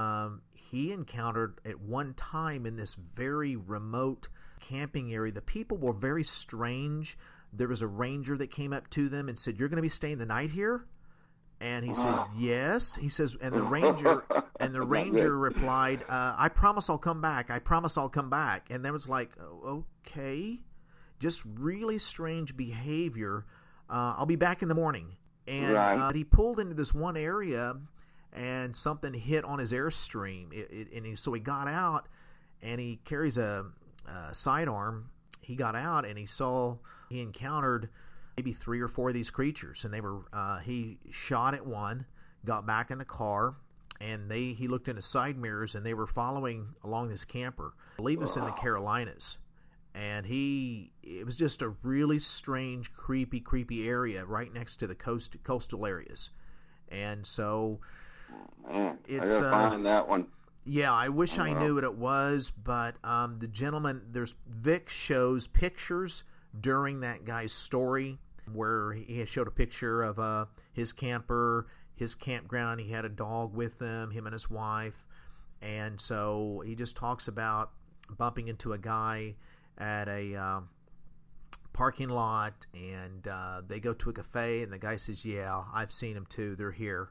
he encountered at one time in this very remote camping area, the people were very strange. There was a ranger that came up to them and said, "You're going to be staying the night here?" And he said, "Yes." He says, and the ranger replied, "I promise I'll come back. I promise I'll come back." And there was like, okay, just really strange behavior. I'll be back in the morning. And he pulled into this one area, and something hit on his Airstream. So he got out, and he carries a sidearm. He got out, and he encountered maybe 3 or 4 of these creatures, and they were. He shot at one, got back in the car, and he looked in his side mirrors, and they were following along this camper. I believe it's in the Carolinas, and it was just a really strange, creepy area right next to the coastal areas. And so Man, it's I gotta find that one. Yeah, I wish I knew what it was, but the gentleman, Vic shows pictures during that guy's story where he showed a picture of his camper, his campground. He had a dog with him and his wife, and so he just talks about bumping into a guy at a parking lot, and they go to a cafe, and the guy says, "Yeah, I've seen them too. They're here,"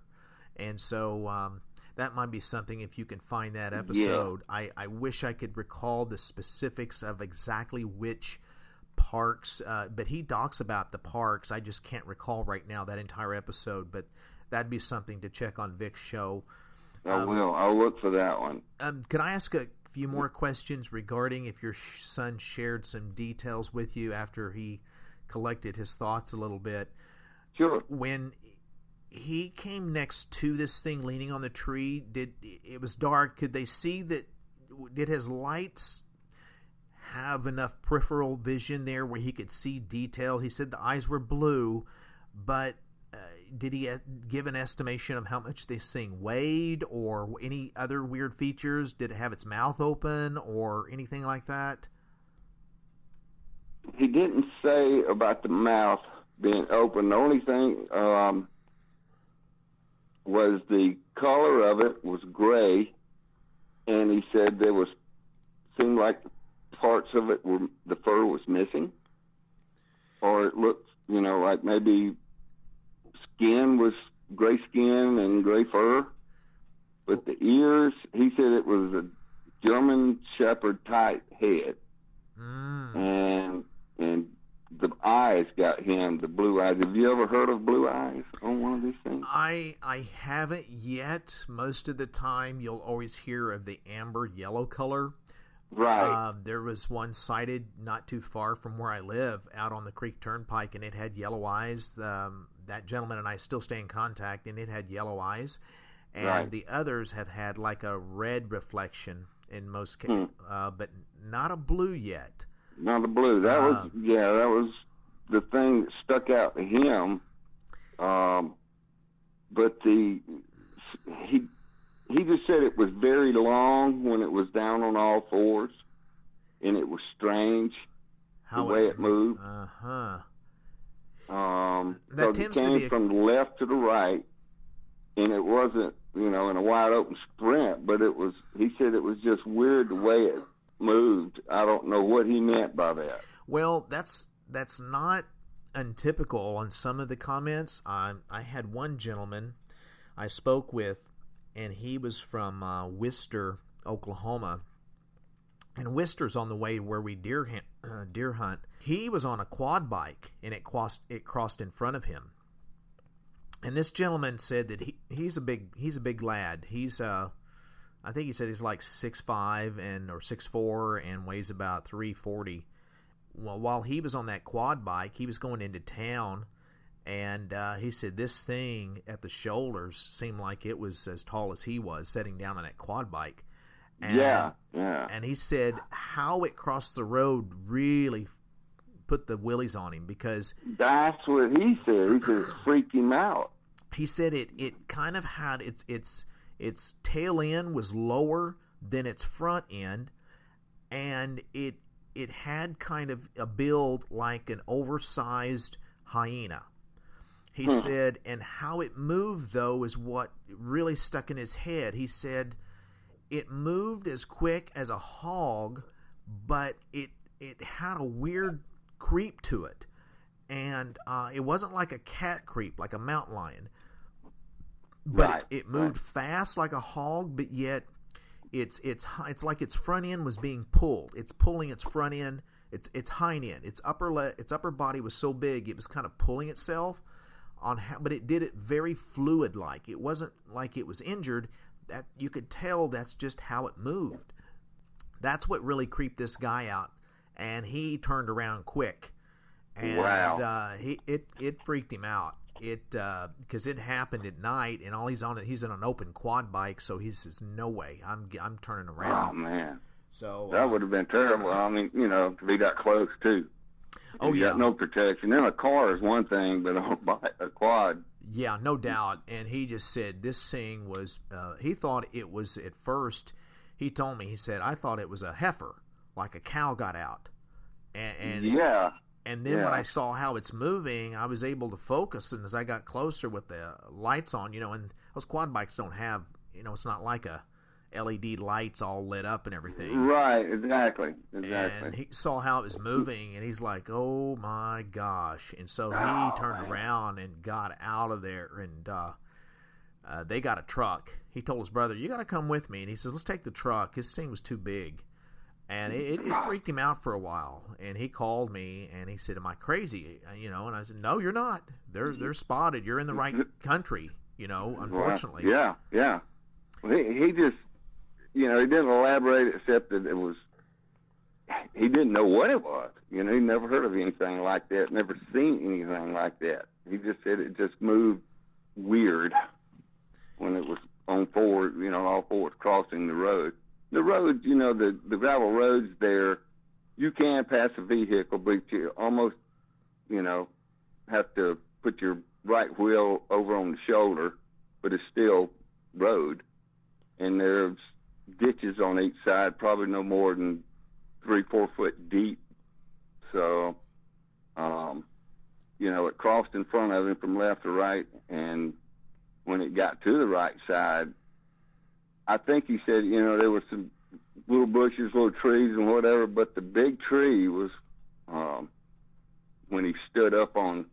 and so. That might be something if you can find that episode. Yeah. I wish I could recall the specifics of exactly which parks, but he talks about the parks. I just can't recall right now that entire episode, but that'd be something to check on Vic's show. I will. I'll look for that one. Can I ask a few more questions regarding if your son shared some details with you after he collected his thoughts a little bit? Sure. When he came next to this thing leaning on the tree, it was dark. Could they see that? Did his lights have enough peripheral vision there where he could see detail? He said the eyes were blue, but did he give an estimation of how much this thing weighed or any other weird features? Did it have its mouth open or anything like that? He didn't say about the mouth being open. The only thing was the color of it was gray, and he said seemed like parts of it the fur was missing, or it looked, like maybe skin was gray skin and gray fur, but the ears, he said it was a German Shepherd type head, and the eyes got him, the blue eyes. Have you ever heard of blue eyes on one of these things? I haven't yet. Most of the time, you'll always hear of the amber yellow color. Right. There was one sighted not too far from where I live, out on the Creek Turnpike, and it had yellow eyes. That gentleman and I still stay in contact, and it had yellow eyes. And the others have had like a red reflection in most cases, but not a blue yet. Not a blue. That was the thing that stuck out to him. But he just said it was very long when it was down on all fours, and it was strange the way it moved. That it came from the left to the right, and it wasn't, in a wide open sprint, but he said it was just weird the way it moved. I don't know what he meant by that. Well, that's not untypical on some of the comments. I had one gentleman I spoke with, and he was from Wister, Oklahoma, and Wister's on the way where we deer hunt. He was on a quad bike, and it crossed in front of him. And this gentleman said that he's a big lad. He's I think he said he's like 6'5" or 6'4" and weighs about 340. Well, while he was on that quad bike, he was going into town, and he said this thing at the shoulders seemed like it was as tall as he was, sitting down on that quad bike. And, yeah. And he said how it crossed the road really put the willies on him, because that's what he said. He said it freaked him out. He said it kind of had its tail end was lower than its front end, and it had kind of a build like an oversized hyena. He said, and how it moved, though, is what really stuck in his head. He said it moved as quick as a hog, but it had a weird creep to it. And it wasn't like a cat creep, like a mountain lion. But it moved fast like a hog, but yet it's like its front end was being pulled. It's pulling its front end, its hind end, its upper body was so big it was kind of pulling itself but it did it very fluid like. It wasn't like it was injured. That you could tell that's just how it moved. That's what really creeped this guy out, and he turned around quick. And it freaked him out. Because it happened at night, and he's on an open quad bike, so he says, "No way, I'm turning around." Oh man! So that would have been terrible. I mean, to be that close too. Oh, you got no protection. Then a car is one thing, but a quad. Yeah, no doubt. And he just said this thing was, he thought it was at first, he told me, he said, I thought it was a heifer, like a cow got out. And yeah. And then when I saw how it's moving, I was able to focus. And as I got closer with the lights on, and those quad bikes don't have, it's not like a LED lights all lit up and everything. Right, exactly. And he saw how it was moving, and he's like, oh, my gosh. And so he turned around and got out of there, and they got a truck. He told his brother, you got to come with me. And he says, let's take the truck. His thing was too big. And it freaked him out for a while. And he called me, and he said, am I crazy? And I said, no, you're not. They're spotted. You're in the right country, unfortunately. Yeah. Well, he just... he didn't elaborate except that he didn't know what it was. He never heard of anything like that, never seen anything like that. He just said it just moved weird when it was on forward, all fours crossing the road. The roads, the gravel roads there, you can pass a vehicle, but you almost, have to put your right wheel over on the shoulder, but it's still road. And there's ditches on each side, probably no more than 3-4 foot deep. So, it crossed in front of him from left to right, and when it got to the right side, I think he said, there were some little bushes, little trees and whatever, but the big tree was, when he stood up on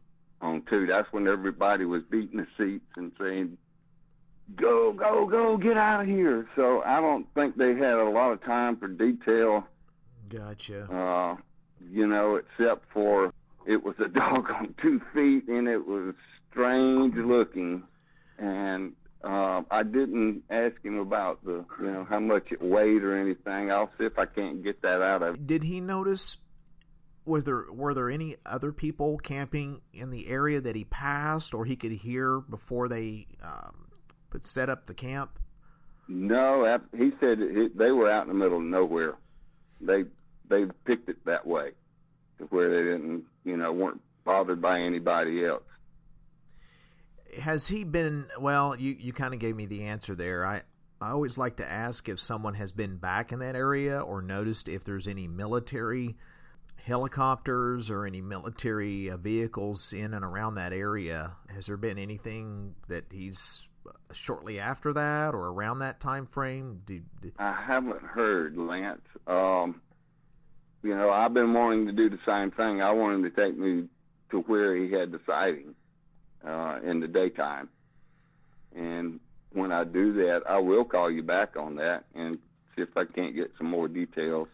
two, that's when everybody was beating the seats and saying, go, get out of here. So I don't think they had a lot of time for detail. Gotcha. Except for it was a dog on 2 feet, and it was strange looking. And I didn't ask him about the, how much it weighed or anything. I'll see if I can't get that out of him. Did he notice, were there any other people camping in the area that he passed, or he could hear before they set up the camp? No, he said they were out in the middle of nowhere. They picked it that way, to where they didn't, weren't bothered by anybody else. Has he been, well, you kind of gave me the answer there. I always like to ask if someone has been back in that area or noticed if there's any military helicopters or any military vehicles in and around that area. Has there been anything that he's shortly after that or around that time frame? I haven't heard, Lance. I've been wanting to do the same thing. I want him to take me to where he had the sighting in the daytime. And when I do that, I will call you back on that and see if I can't get some more details.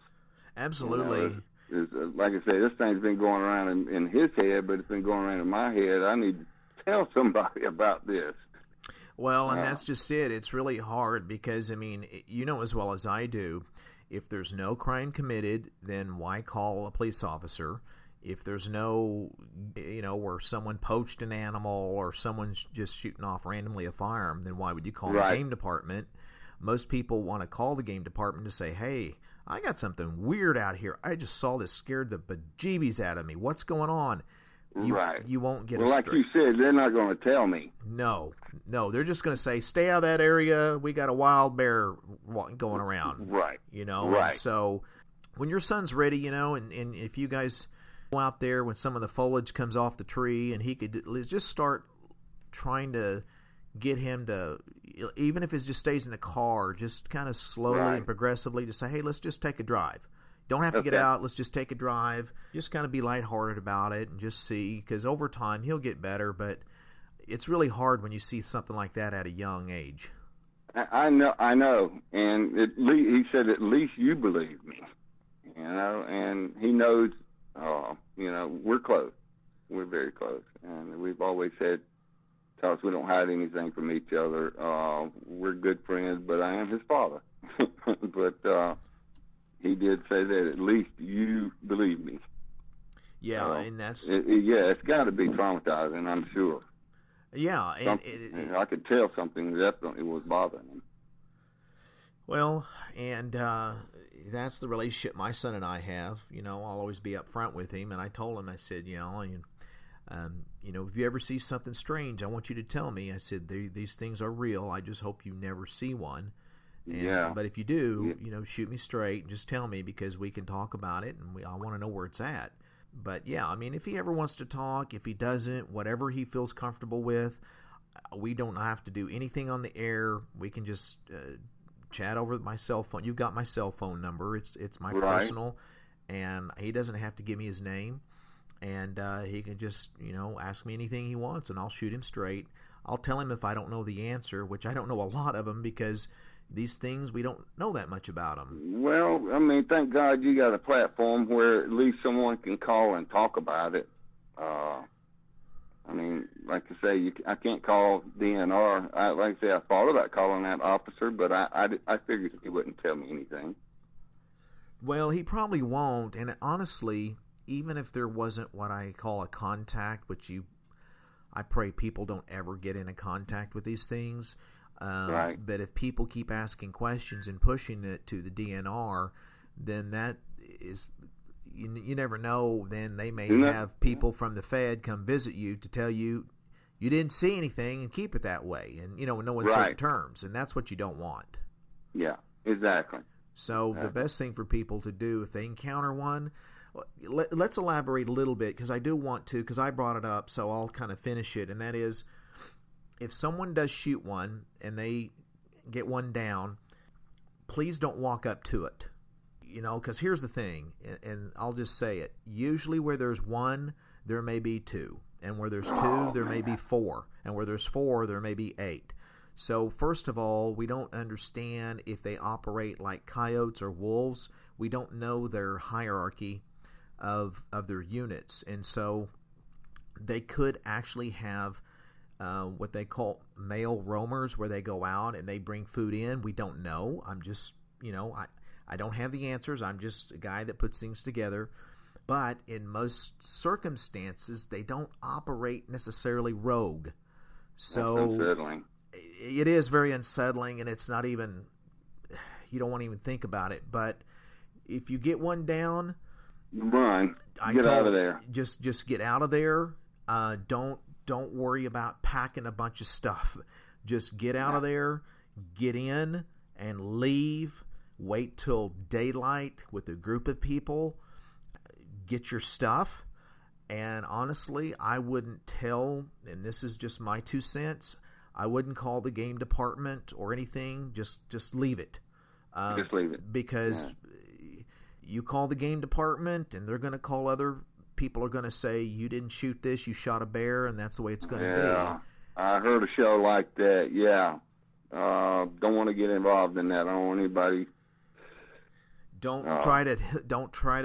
Absolutely. Like I say, this thing's been going around in his head, but it's been going around in my head. I need to tell somebody about this. Well, and that's just it. It's really hard because, as well as I do, if there's no crime committed, then why call a police officer? If there's no, where someone poached an animal or someone's just shooting off randomly a firearm, then why would you call the game department? Most people want to call the game department to say, hey, I got something weird out here. I just saw this, scared the bejeebies out of me. What's going on? You won't get like you said, they're not going to tell me. No, they're just going to say, stay out of that area. We got a wild bear going around. Right. Right. And so when your son's ready, and if you guys go out there when some of the foliage comes off the tree, and he could just start trying to get him to, even if it just stays in the car, just kind of slowly and progressively to say, hey, let's just take a drive. Don't have to get out. Let's just take a drive. Just kind of be lighthearted about it and just see, because over time he'll get better, but it's really hard when you see something like that at a young age. I know. And he said, at least you believe me, and he knows, we're close. We're very close. And we've always said, because we don't hide anything from each other. We're good friends, but I am his father. But he did say that at least you believe me. Yeah, and that's... it's got to be traumatizing, I'm sure. Yeah. And I could tell something definitely was bothering him. Well, and that's the relationship my son and I have. I'll always be up front with him, and I told him, I said, if you ever see something strange, I want you to tell me. I said, these things are real. I just hope you never see one. But if you do, shoot me straight and just tell me, because we can talk about it, and I want to know where it's at. But yeah, I mean, if he ever wants to talk, if he doesn't, whatever he feels comfortable with, we don't have to do anything on the air. We can just chat over my cell phone. You've got my cell phone number. It's my personal, and he doesn't have to give me his name. And he can just, ask me anything he wants, and I'll shoot him straight. I'll tell him if I don't know the answer, which I don't know a lot of them, because these things, we don't know that much about them. Well, I mean, thank God you got a platform where at least someone can call and talk about it. I mean, like I say, I can't call DNR. Like I say, I thought about calling that officer, but I figured he wouldn't tell me anything. Well, he probably won't, and honestly, even if there wasn't what I call a contact, which I pray people don't ever get into contact with these things. But if people keep asking questions and pushing it to the DNR, then that is, you never know. Then they may have people from the Fed come visit you to tell you you didn't see anything, and keep it that way, and no uncertain terms, and that's what you don't want. Yeah, exactly. So the best thing for people to do if they encounter one, let's elaborate a little bit, because I do want to, because I brought it up, so I'll kind of finish it, and that is, if someone does shoot one and they get one down, please don't walk up to it. Because here's the thing, and I'll just say it. Usually where there's one, there may be two. And where there's two, there may be four. And where there's four, there may be 8. So first of all, we don't understand if they operate like coyotes or wolves. We don't know their hierarchy of their units. And so they could actually have what they call male roamers, where they go out and they bring food in. We don't know. I'm just, I don't have the answers. I'm just a guy that puts things together. But in most circumstances, they don't operate necessarily rogue. So that's unsettling. It is very unsettling, and it's not even, you don't want to even think about it. But if you get one down, run. Get out of there. Just get out of there. Don't worry about packing a bunch of stuff. Just get out of there, get in, and leave. Wait till daylight with a group of people. Get your stuff. And honestly, I wouldn't tell, and this is just my 2 cents, I wouldn't call the game department or anything. Just leave it. Just leave it. Because you call the game department, and they're going to call other people, are going to say, you didn't shoot this, you shot a bear, and that's the way it's going to be. I heard a show like that. Don't want to get involved in that. I don't want anybody. Don't try to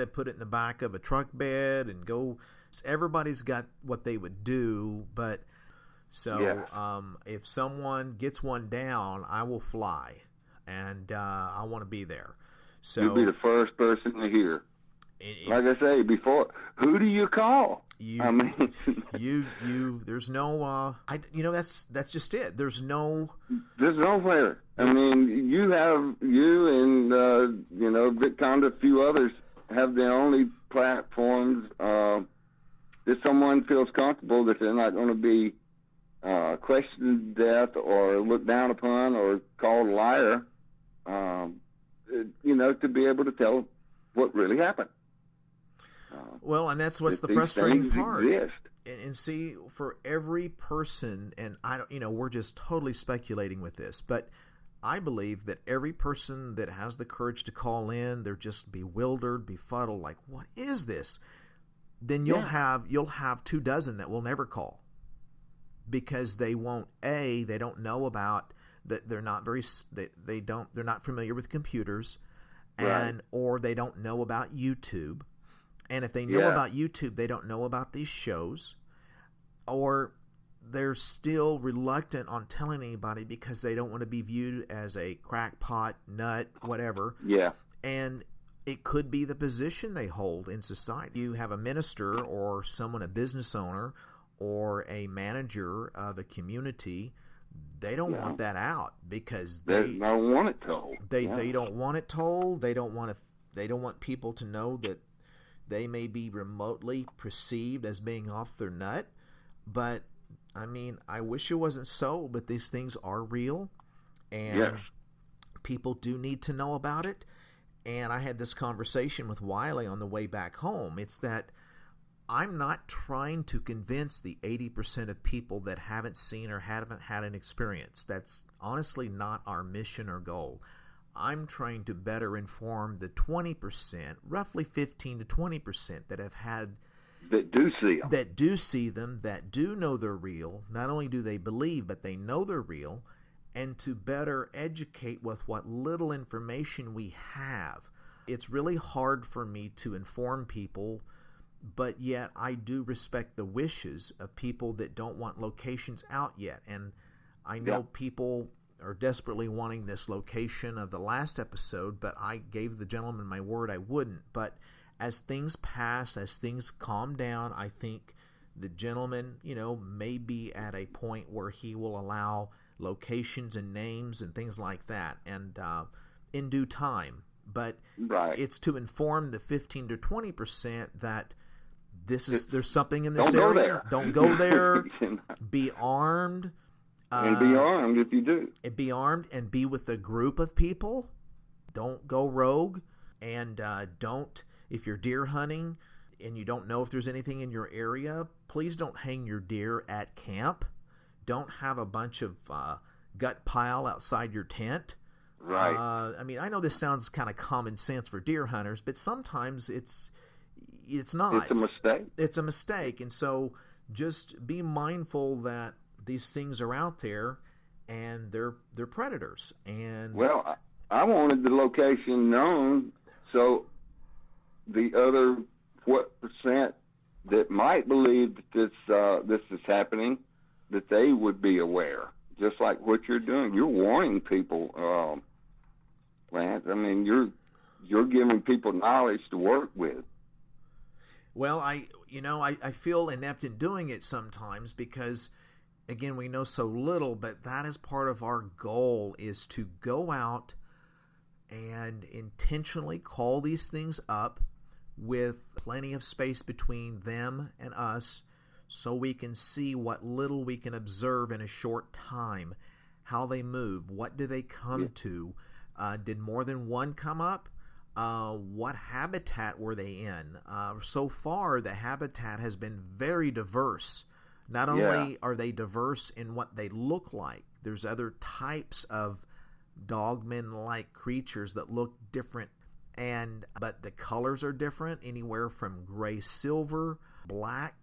put it in the back of a truck bed and go. Everybody's got what they would do, but if someone gets one down, I will fly, and I want to be there. So you'll be the first person to hear. Like I say before, who do you call? There's no, that's just it. There's nowhere. I mean, you and Vic Conda, a few others have the only platforms that someone feels comfortable that they're not going to be questioned to death or looked down upon or called a liar. To be able to tell what really happened. Well, and that's what's the frustrating part. Exist. And see, for every person, and I don't, we're just totally speculating with this, but I believe that every person that has the courage to call in, they're just bewildered, befuddled, like, what is this? Then you'll have 24 that will never call, because they won't. They don't know about that. They're not they're not familiar with computers, or they don't know about YouTube. And if they know about YouTube, they don't know about these shows, or they're still reluctant on telling anybody because they don't want to be viewed as a crackpot, nut, whatever. Yeah. And it could be the position they hold in society. You have a minister or someone, a business owner or a manager of a community they don't want that out because they don't want it told. They don't want it told. They don't want people to know that they may be remotely perceived as being off their nut. But I mean, I wish it wasn't so, but these things are real, and people do need to know about it. And I had this conversation with Wiley on the way back home. It's that I'm not trying to convince the 80% of people that haven't seen or haven't had an experience. That's honestly not our mission or goal. I'm trying to better inform the 20%, roughly 15 to 20% that have had that do see them, that do know they're real. Not only do they believe, but they know they're real, and to better educate with what little information we have. It's really hard for me to inform people, but yet I do respect the wishes of people that don't want locations out yet. And I know people are desperately wanting this location of the last episode, but I gave the gentleman my word I wouldn't. But as things pass, as things calm down, I think the gentleman, may be at a point where he will allow locations and names and things like that, and in due time. But it's to inform the 15 to 20% that there's something in this area. Don't go there. Be armed. And be armed if you do. And be armed and be with a group of people. Don't go rogue. And don't, if you're deer hunting and you don't know if there's anything in your area, please don't hang your deer at camp. Don't have a bunch of gut pile outside your tent. Right. I mean, I know this sounds kind of common sense for deer hunters, but sometimes it's not. It's a mistake. It's a mistake. And so just be mindful that these things are out there and they're predators. And well, I wanted the location known so the other percent that might believe that this is happening, that they would be aware. Just like what you're doing, you're warning people, Lance. I mean, you're giving people knowledge to work with. Well, I feel inept in doing it sometimes because, again, we know so little, but that is part of our goal, is to go out and intentionally call these things up with plenty of space between them and us, so we can see what little we can observe in a short time, how they move, what do they come to, did more than one come up, what habitat were they in. So far, the habitat has been very diverse. Not only are they diverse in what they look like, there's other types of dogman-like creatures that look different, but the colors are different, anywhere from gray silver, black,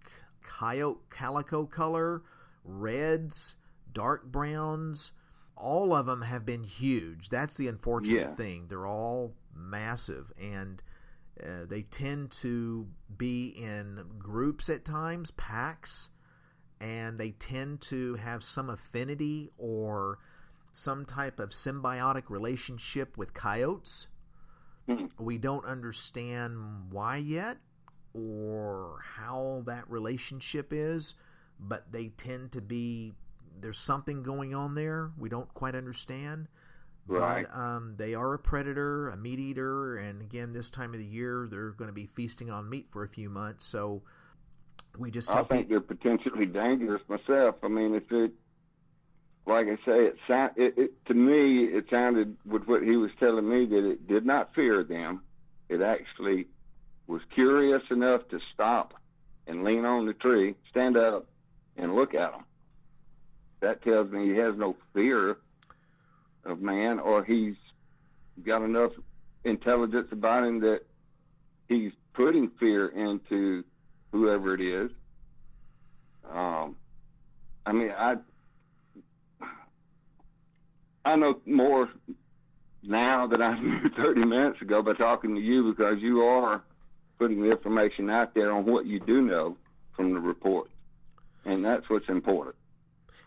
coyote calico color, reds, dark browns. All of them have been huge. That's the unfortunate thing. They're all massive, and they tend to be in groups at times, packs, and they tend to have some affinity or some type of symbiotic relationship with coyotes. We don't understand why yet or how that relationship is, but they tend to be, there's something going on there we don't quite understand. Right. But they are a predator, a meat eater, and again, this time of the year, they're going to be feasting on meat for a few months, so we just I think they're potentially dangerous myself. I mean, like I say, to me, it sounded, with what he was telling me, that it did not fear them. It actually was curious enough to stop and lean on the tree, stand up, and look at them. That tells me he has no fear of man, or he's got enough intelligence about him that he's putting fear into whoever it is. I mean, I know more now than I knew 30 minutes ago by talking to you, because you are putting the information out there on what you do know from the report, and that's what's important.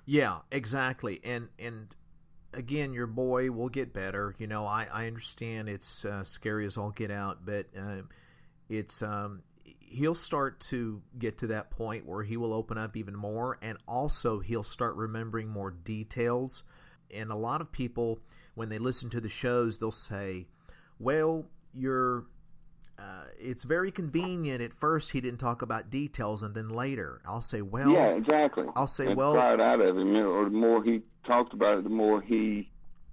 Yeah, exactly. And again, your boy will get better. I understand it's scary as all get out, but it's he'll start to get to that point where he will open up even more, and also he'll start remembering more details. And a lot of people, when they listen to the shows, they'll say, well, it's very convenient. At first he didn't talk about details, and then later I'll say, well, yeah, exactly. I'll say, and well, pry it out of him, or the more he talked about it, the more he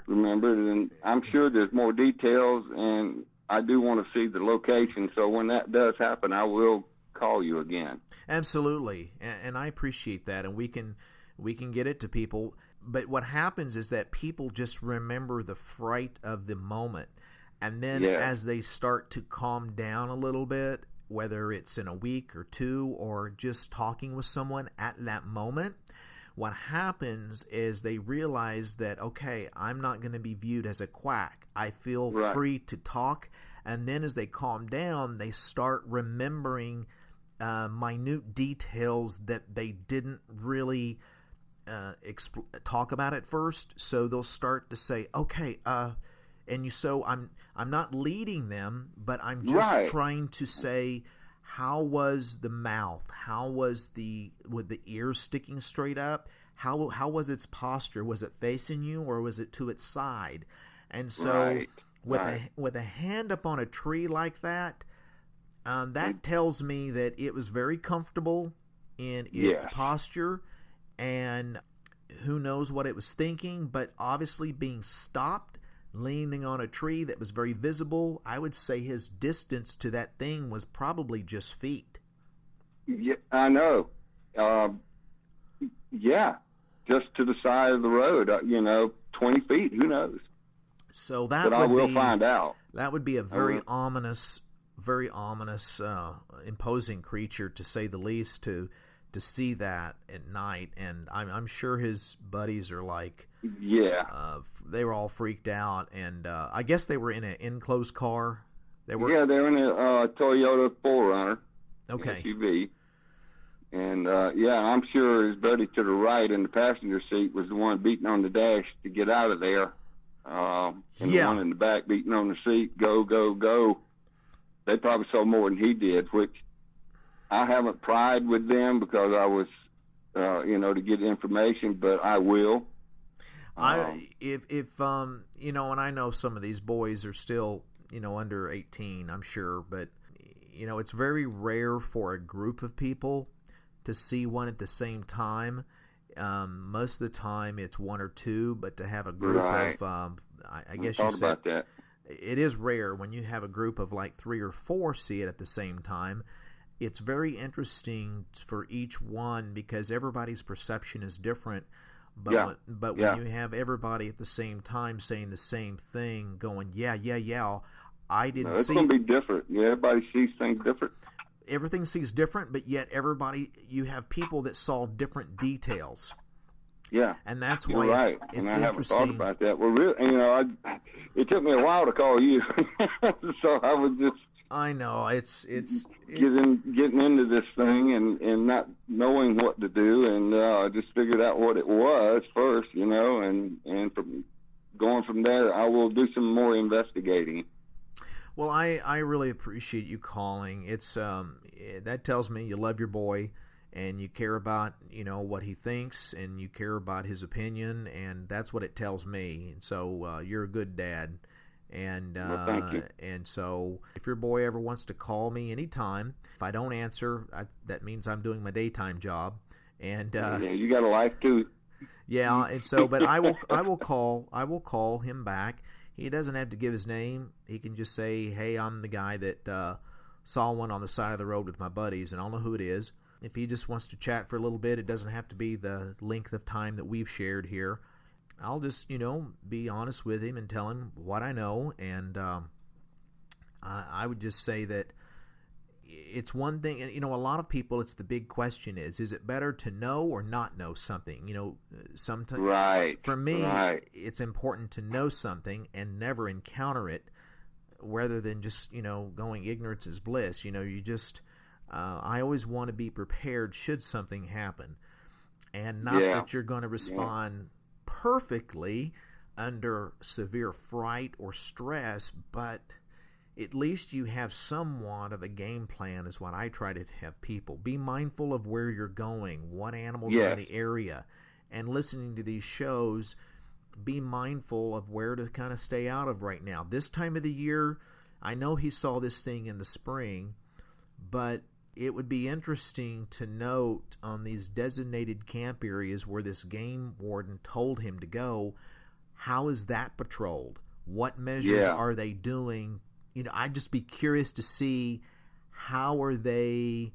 remembered. And I'm sure there's more details, and I do want to see the location. So when that does happen, I will call you again. Absolutely, and I appreciate that, and we can get it to people. But what happens is that people just remember the fright of the moment. And then as they start to calm down a little bit, whether it's in a week or two or just talking with someone at that moment, what happens is they realize that, okay, I'm not going to be viewed as a quack. I feel free to talk. And then as they calm down, they start remembering minute details that they didn't really talk about at first. So they'll start to say, okay, so I'm not leading them, but I'm just trying to say, how was the mouth? How was with the ears sticking straight up? How was its posture? Was it facing you, or was it to its side? And so with a hand up on a tree like that, that tells me that it was very comfortable in its posture, and who knows what it was thinking, but obviously being stopped, leaning on a tree that was very visible, I would say his distance to that thing was probably just feet. Yeah, I know. Just to the side of the road, 20 feet, who knows? So that I will find out. That would be a very ominous, imposing creature, to say the least, to see that at night. And I'm sure his buddies are like, they were all freaked out, and I guess they were in an enclosed car. They were in a Toyota 4Runner SUV, and I'm sure his buddy to the right in the passenger seat was the one beating on the dash to get out of there, and the one in the back beating on the seat, go, go, go. They probably saw more than he did, which I haven't pried with them because I was, to get information, but I will. And I know some of these boys are still, under 18, I'm sure, but, it's very rare for a group of people to see one at the same time. Most of the time it's one or two, but to have a group of, I guess you said, that. It is rare when you have a group of like 3 or 4 see it at the same time. It's very interesting for each one because everybody's perception is different. But when you have everybody at the same time saying the same thing, going, I didn't see it. It's going to be different. Yeah, everybody sees things different. Everything sees different, but yet you have people that saw different details. Yeah. And that's why it's interesting. I haven't thought about that. Well, really, it took me a while to call you. So I was just... I know it's getting into this thing and not knowing what to do, and I just figured out what it was first, and from going from there, I will do some more investigating. Well, I really appreciate you calling. It's that tells me you love your boy and you care about what he thinks and you care about his opinion, and that's what it tells me. And so you're a good dad. And thank you. And so if your boy ever wants to call me anytime, if I don't answer, that means I'm doing my daytime job. And you got a life too. Yeah, and so but I will call him back. He doesn't have to give his name. He can just say, "Hey, I'm the guy that saw one on the side of the road with my buddies," and I'll know who it is. If he just wants to chat for a little bit, it doesn't have to be the length of time that we've shared here. I'll just, be honest with him and tell him what I know. And I would just say that it's one thing, a lot of people, it's the big question is it better to know or not know something? Sometimes for me, it's important to know something and never encounter it rather than just, going ignorance is bliss. You just, I always want to be prepared should something happen, and not that you're going to respond perfectly under severe fright or stress, but at least you have somewhat of a game plan is what I try to have people. Be mindful of where you're going, what animals are in the area, and listening to these shows, be mindful of where to kind of stay out of right now. This time of the year, I know he saw this thing in the spring, but it would be interesting to note on these designated camp areas where this game warden told him to go, how is that patrolled? What measures are they doing? You know, I'd just be curious to see how are they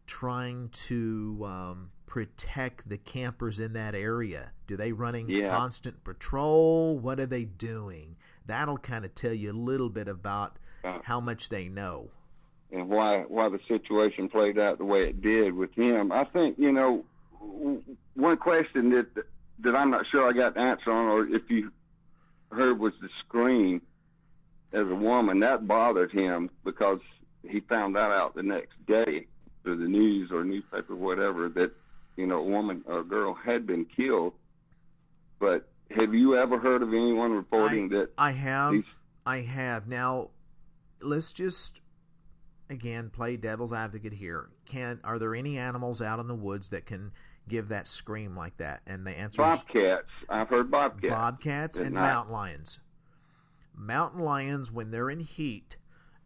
trying to protect the campers in that area. Do they running constant patrol? What are they doing? That'll kind of tell you a little bit about how much they know. And why the situation played out the way it did with him. I think, you know, one question that I'm not sure I got the answer on, or if you heard, was the scream as a woman. That bothered him because he found that out the next day through the news or newspaper, whatever, that, you know, a woman or a girl had been killed. But have you ever heard of anyone reporting that? I have. Now, let's just, again, play devil's advocate here. Are there any animals out in the woods that can give that scream like that? And the answer is bobcats. I've heard bobcats. Bobcats and mountain lions. Mountain lions, when they're in heat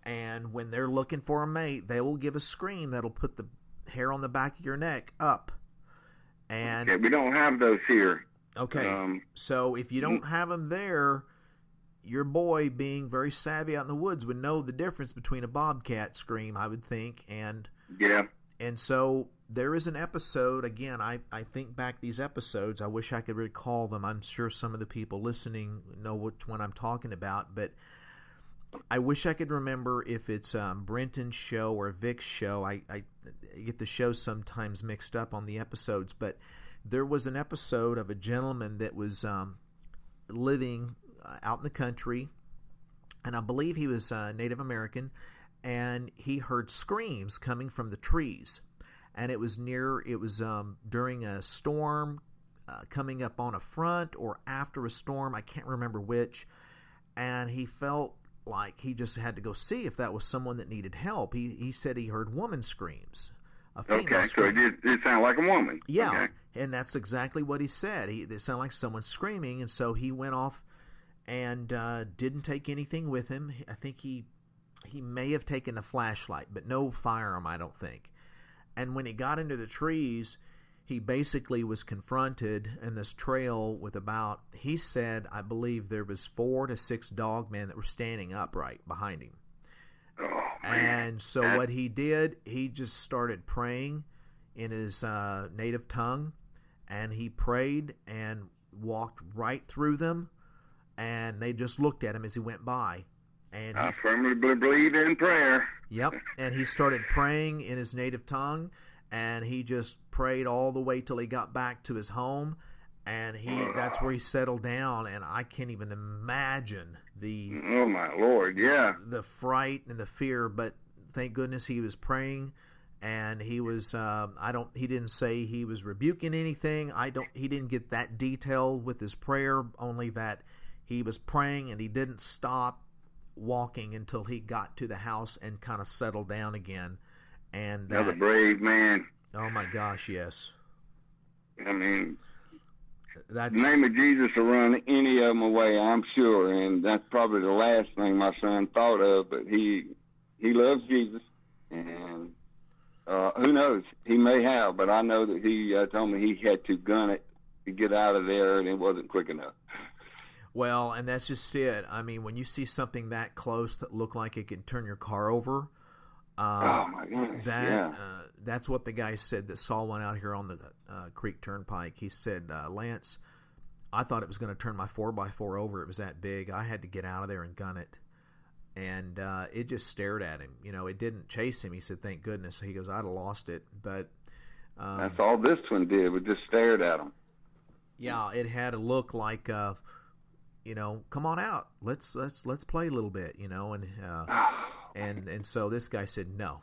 and when they're looking for a mate, they will give a scream that'll put the hair on the back of your neck up. And we don't have those here. Okay, so if you don't have them there, your boy, being very savvy out in the woods, would know the difference between a bobcat scream, I would think, and so there is an episode, again, I think back these episodes, I wish I could recall them. I'm sure some of the people listening know which one I'm talking about, but I wish I could remember if it's Brenton's show or Vic's show. I get the shows sometimes mixed up on the episodes, but there was an episode of a gentleman that was living out in the country, and I believe he was Native American, and he heard screams coming from the trees, and it was during a storm, coming up on a front or after a storm, I can't remember which, and he felt like he just had to go see if that was someone that needed help. He said he heard woman screams, a female scream. So it sounded like a woman. Yeah, okay. And that's exactly what he said. It sounded like someone screaming, and so he went off and didn't take anything with him. I think he may have taken a flashlight, but no firearm, I don't think. And when he got into the trees, he basically was confronted in this trail with he said, I believe there was 4 to 6 dogmen that were standing upright behind him. Oh, and so what he did, he just started praying in his native tongue, and he prayed and walked right through them, and they just looked at him as he went by. And I firmly believe in prayer. Yep, and he started praying in his native tongue, and he just prayed all the way till he got back to his home, and that's where he settled down. And I can't even imagine oh my Lord, the fright and the fear. But thank goodness he was praying, and he was he didn't say he was rebuking anything. He didn't get that detailed with his prayer, only that he was praying and he didn't stop walking until he got to the house and kind of settled down again. And another brave man. Oh my gosh, yes. I mean, the name of Jesus will run any of them away, I'm sure, and that's probably the last thing my son thought of. But he loves Jesus, and who knows? He may have, but I know that he told me he had to gun it to get out of there, and it wasn't quick enough. Well, and that's just it. I mean, when you see something that close that looked like it could turn your car over, oh my goodness, that's what the guy said that saw one out here on the Creek Turnpike. He said, Lance, I thought it was going to turn my 4x4 over. It was that big. I had to get out of there and gun it. And it just stared at him. You know, it didn't chase him. He said, thank goodness. He goes, I'd have lost it. But that's all this one did, was just stared at him. Yeah, it had a look like, come on out. Let's play a little bit, and so this guy said no,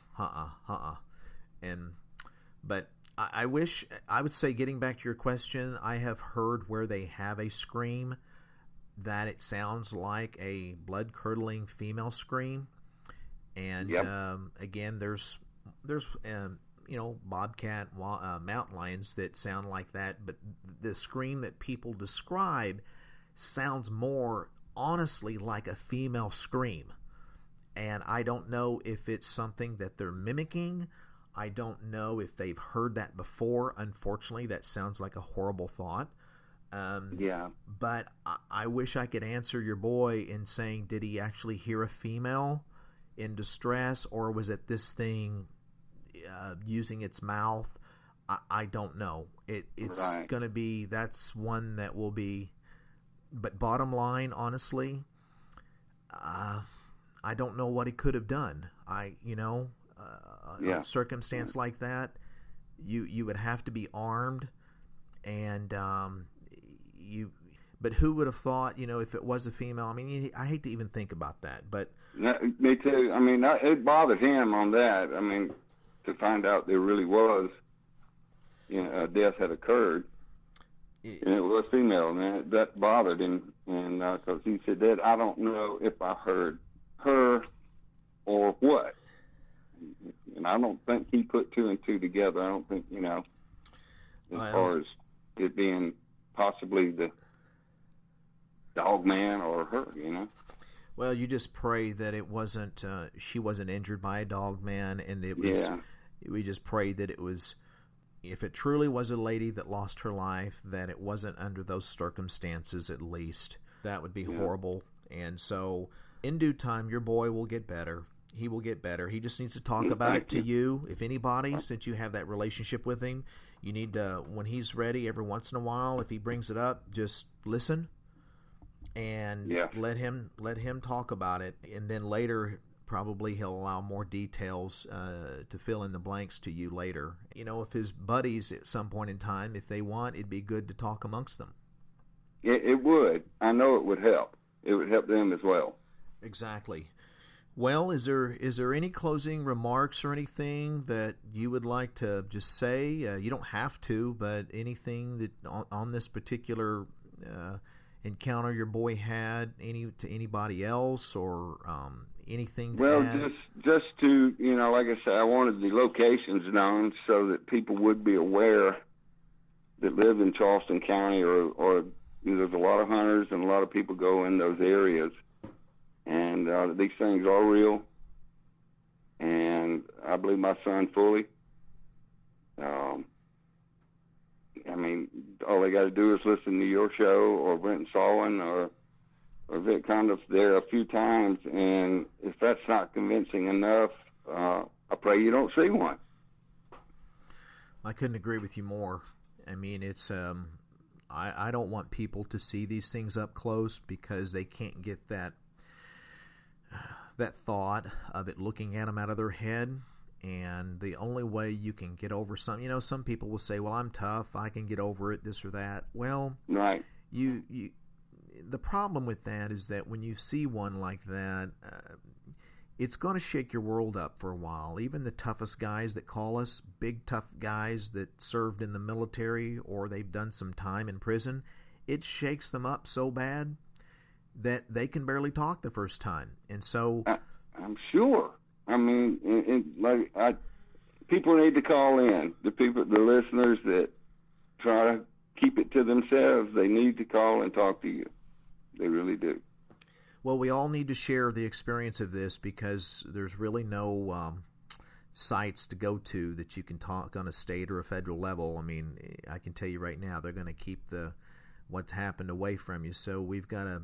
but I wish, I would say, getting back to your question, I have heard where they have a scream, that it sounds like a blood-curdling female scream. And Yep. Again, there's bobcat, mountain lions that sound like that, but the scream that people describe sounds more honestly like a female scream. And I don't know if it's something that they're mimicking. I don't know if they've heard that before. Unfortunately, that sounds like a horrible thought. Yeah. But I wish I could answer your boy in saying, did he actually hear a female in distress, or was it this thing using its mouth? I don't know. It's Right. going to be, that's one that will be, but bottom line, honestly, I don't know what he could have done. A circumstance like that, you would have to be armed, and but who would have thought, if it was a female? I mean, I hate to even think about that, but Me too. I mean, it bothered him on that. I mean, to find out there really was, a death had occurred, and it was female, man. That bothered him, and because he said that I don't know if I heard her or what, and I don't think he put two and two together. I don't think as far as it being possibly the dogman or her, Well, you just pray that it wasn't. She wasn't injured by a dogman, and it was. Yeah. We just pray that it was. If it truly was a lady that lost her life, that it wasn't under those circumstances. At least that would be horrible. And so, in due time, your boy will get better. He will get better. He just needs to talk about it to you. If anybody, since you have that relationship with him, you need to, when he's ready, every once in a while, if he brings it up, just listen. And let him talk about it, and then later probably he'll allow more details to fill in the blanks to you later. If his buddies at some point in time, if they want, it'd be good to talk amongst them. It would. I know it would help. It would help them as well. Exactly. Well, is there any closing remarks or anything that you would like to just say? You don't have to, but anything that on this particular encounter your boy had, to anybody else, or anything to add? just to, like I said, I wanted the locations known so that people would be aware that live in Charleston County, or there's a lot of hunters and a lot of people go in those areas, and these things are real, and I believe my son fully. I mean, all they got to do is listen to your show or Brent and Solon or Vic Condoff's there a few times, and if that's not convincing enough, I pray you don't see one. I couldn't agree with you more. I mean, it's I don't want people to see these things up close because they can't get that thought of it looking at them out of their head. And the only way you can get over something, some people will say, well, I'm tough, I can get over it, this or that. Well, right. The problem with that is that when you see one like that, it's going to shake your world up for a while. Even the toughest guys that call us, big tough guys that served in the military or they've done some time in prison, it shakes them up so bad that they can barely talk the first time. And so I'm sure. I mean, people need to call in. The listeners that try to keep it to themselves, they need to call and talk to you. They really do. Well, we all need to share the experience of this because there's really no sites to go to that you can talk on a state or a federal level. I mean, I can tell you right now, they're going to keep what's happened away from you. So we've got to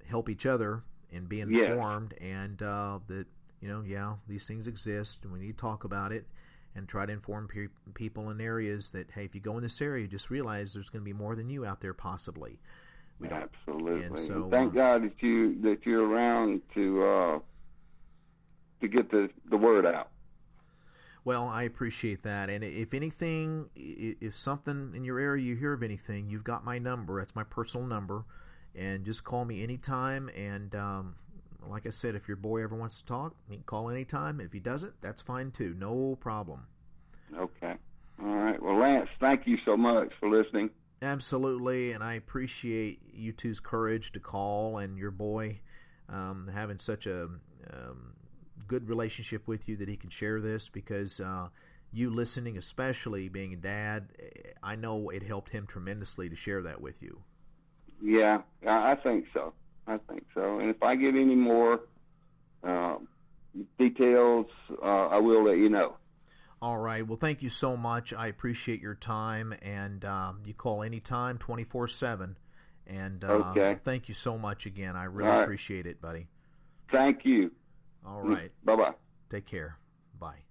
help each other and be informed, and that these things exist, and we need to talk about it and try to inform people in areas that, hey, if you go in this area, just realize there's going to be more than you out there possibly. Absolutely. And so, thank God that you're around to get the word out. Well, I appreciate that. And if anything, if something in your area you hear of anything, you've got my number. That's my personal number. And just call me anytime. And like I said, if your boy ever wants to talk, he can call anytime. If he doesn't, that's fine too. No problem. Okay. All right. Well, Lance, thank you so much for listening. Absolutely, and I appreciate you two's courage to call, and your boy having such a good relationship with you that he can share this, because you listening, especially being a dad, I know it helped him tremendously to share that with you. Yeah, I think so. And if I get any more details, I will let you know. All right. Well, thank you so much. I appreciate your time, and you call anytime, 24/7. And okay. Thank you so much again. I really appreciate it, buddy. Thank you. All right. Bye-bye. Take care. Bye.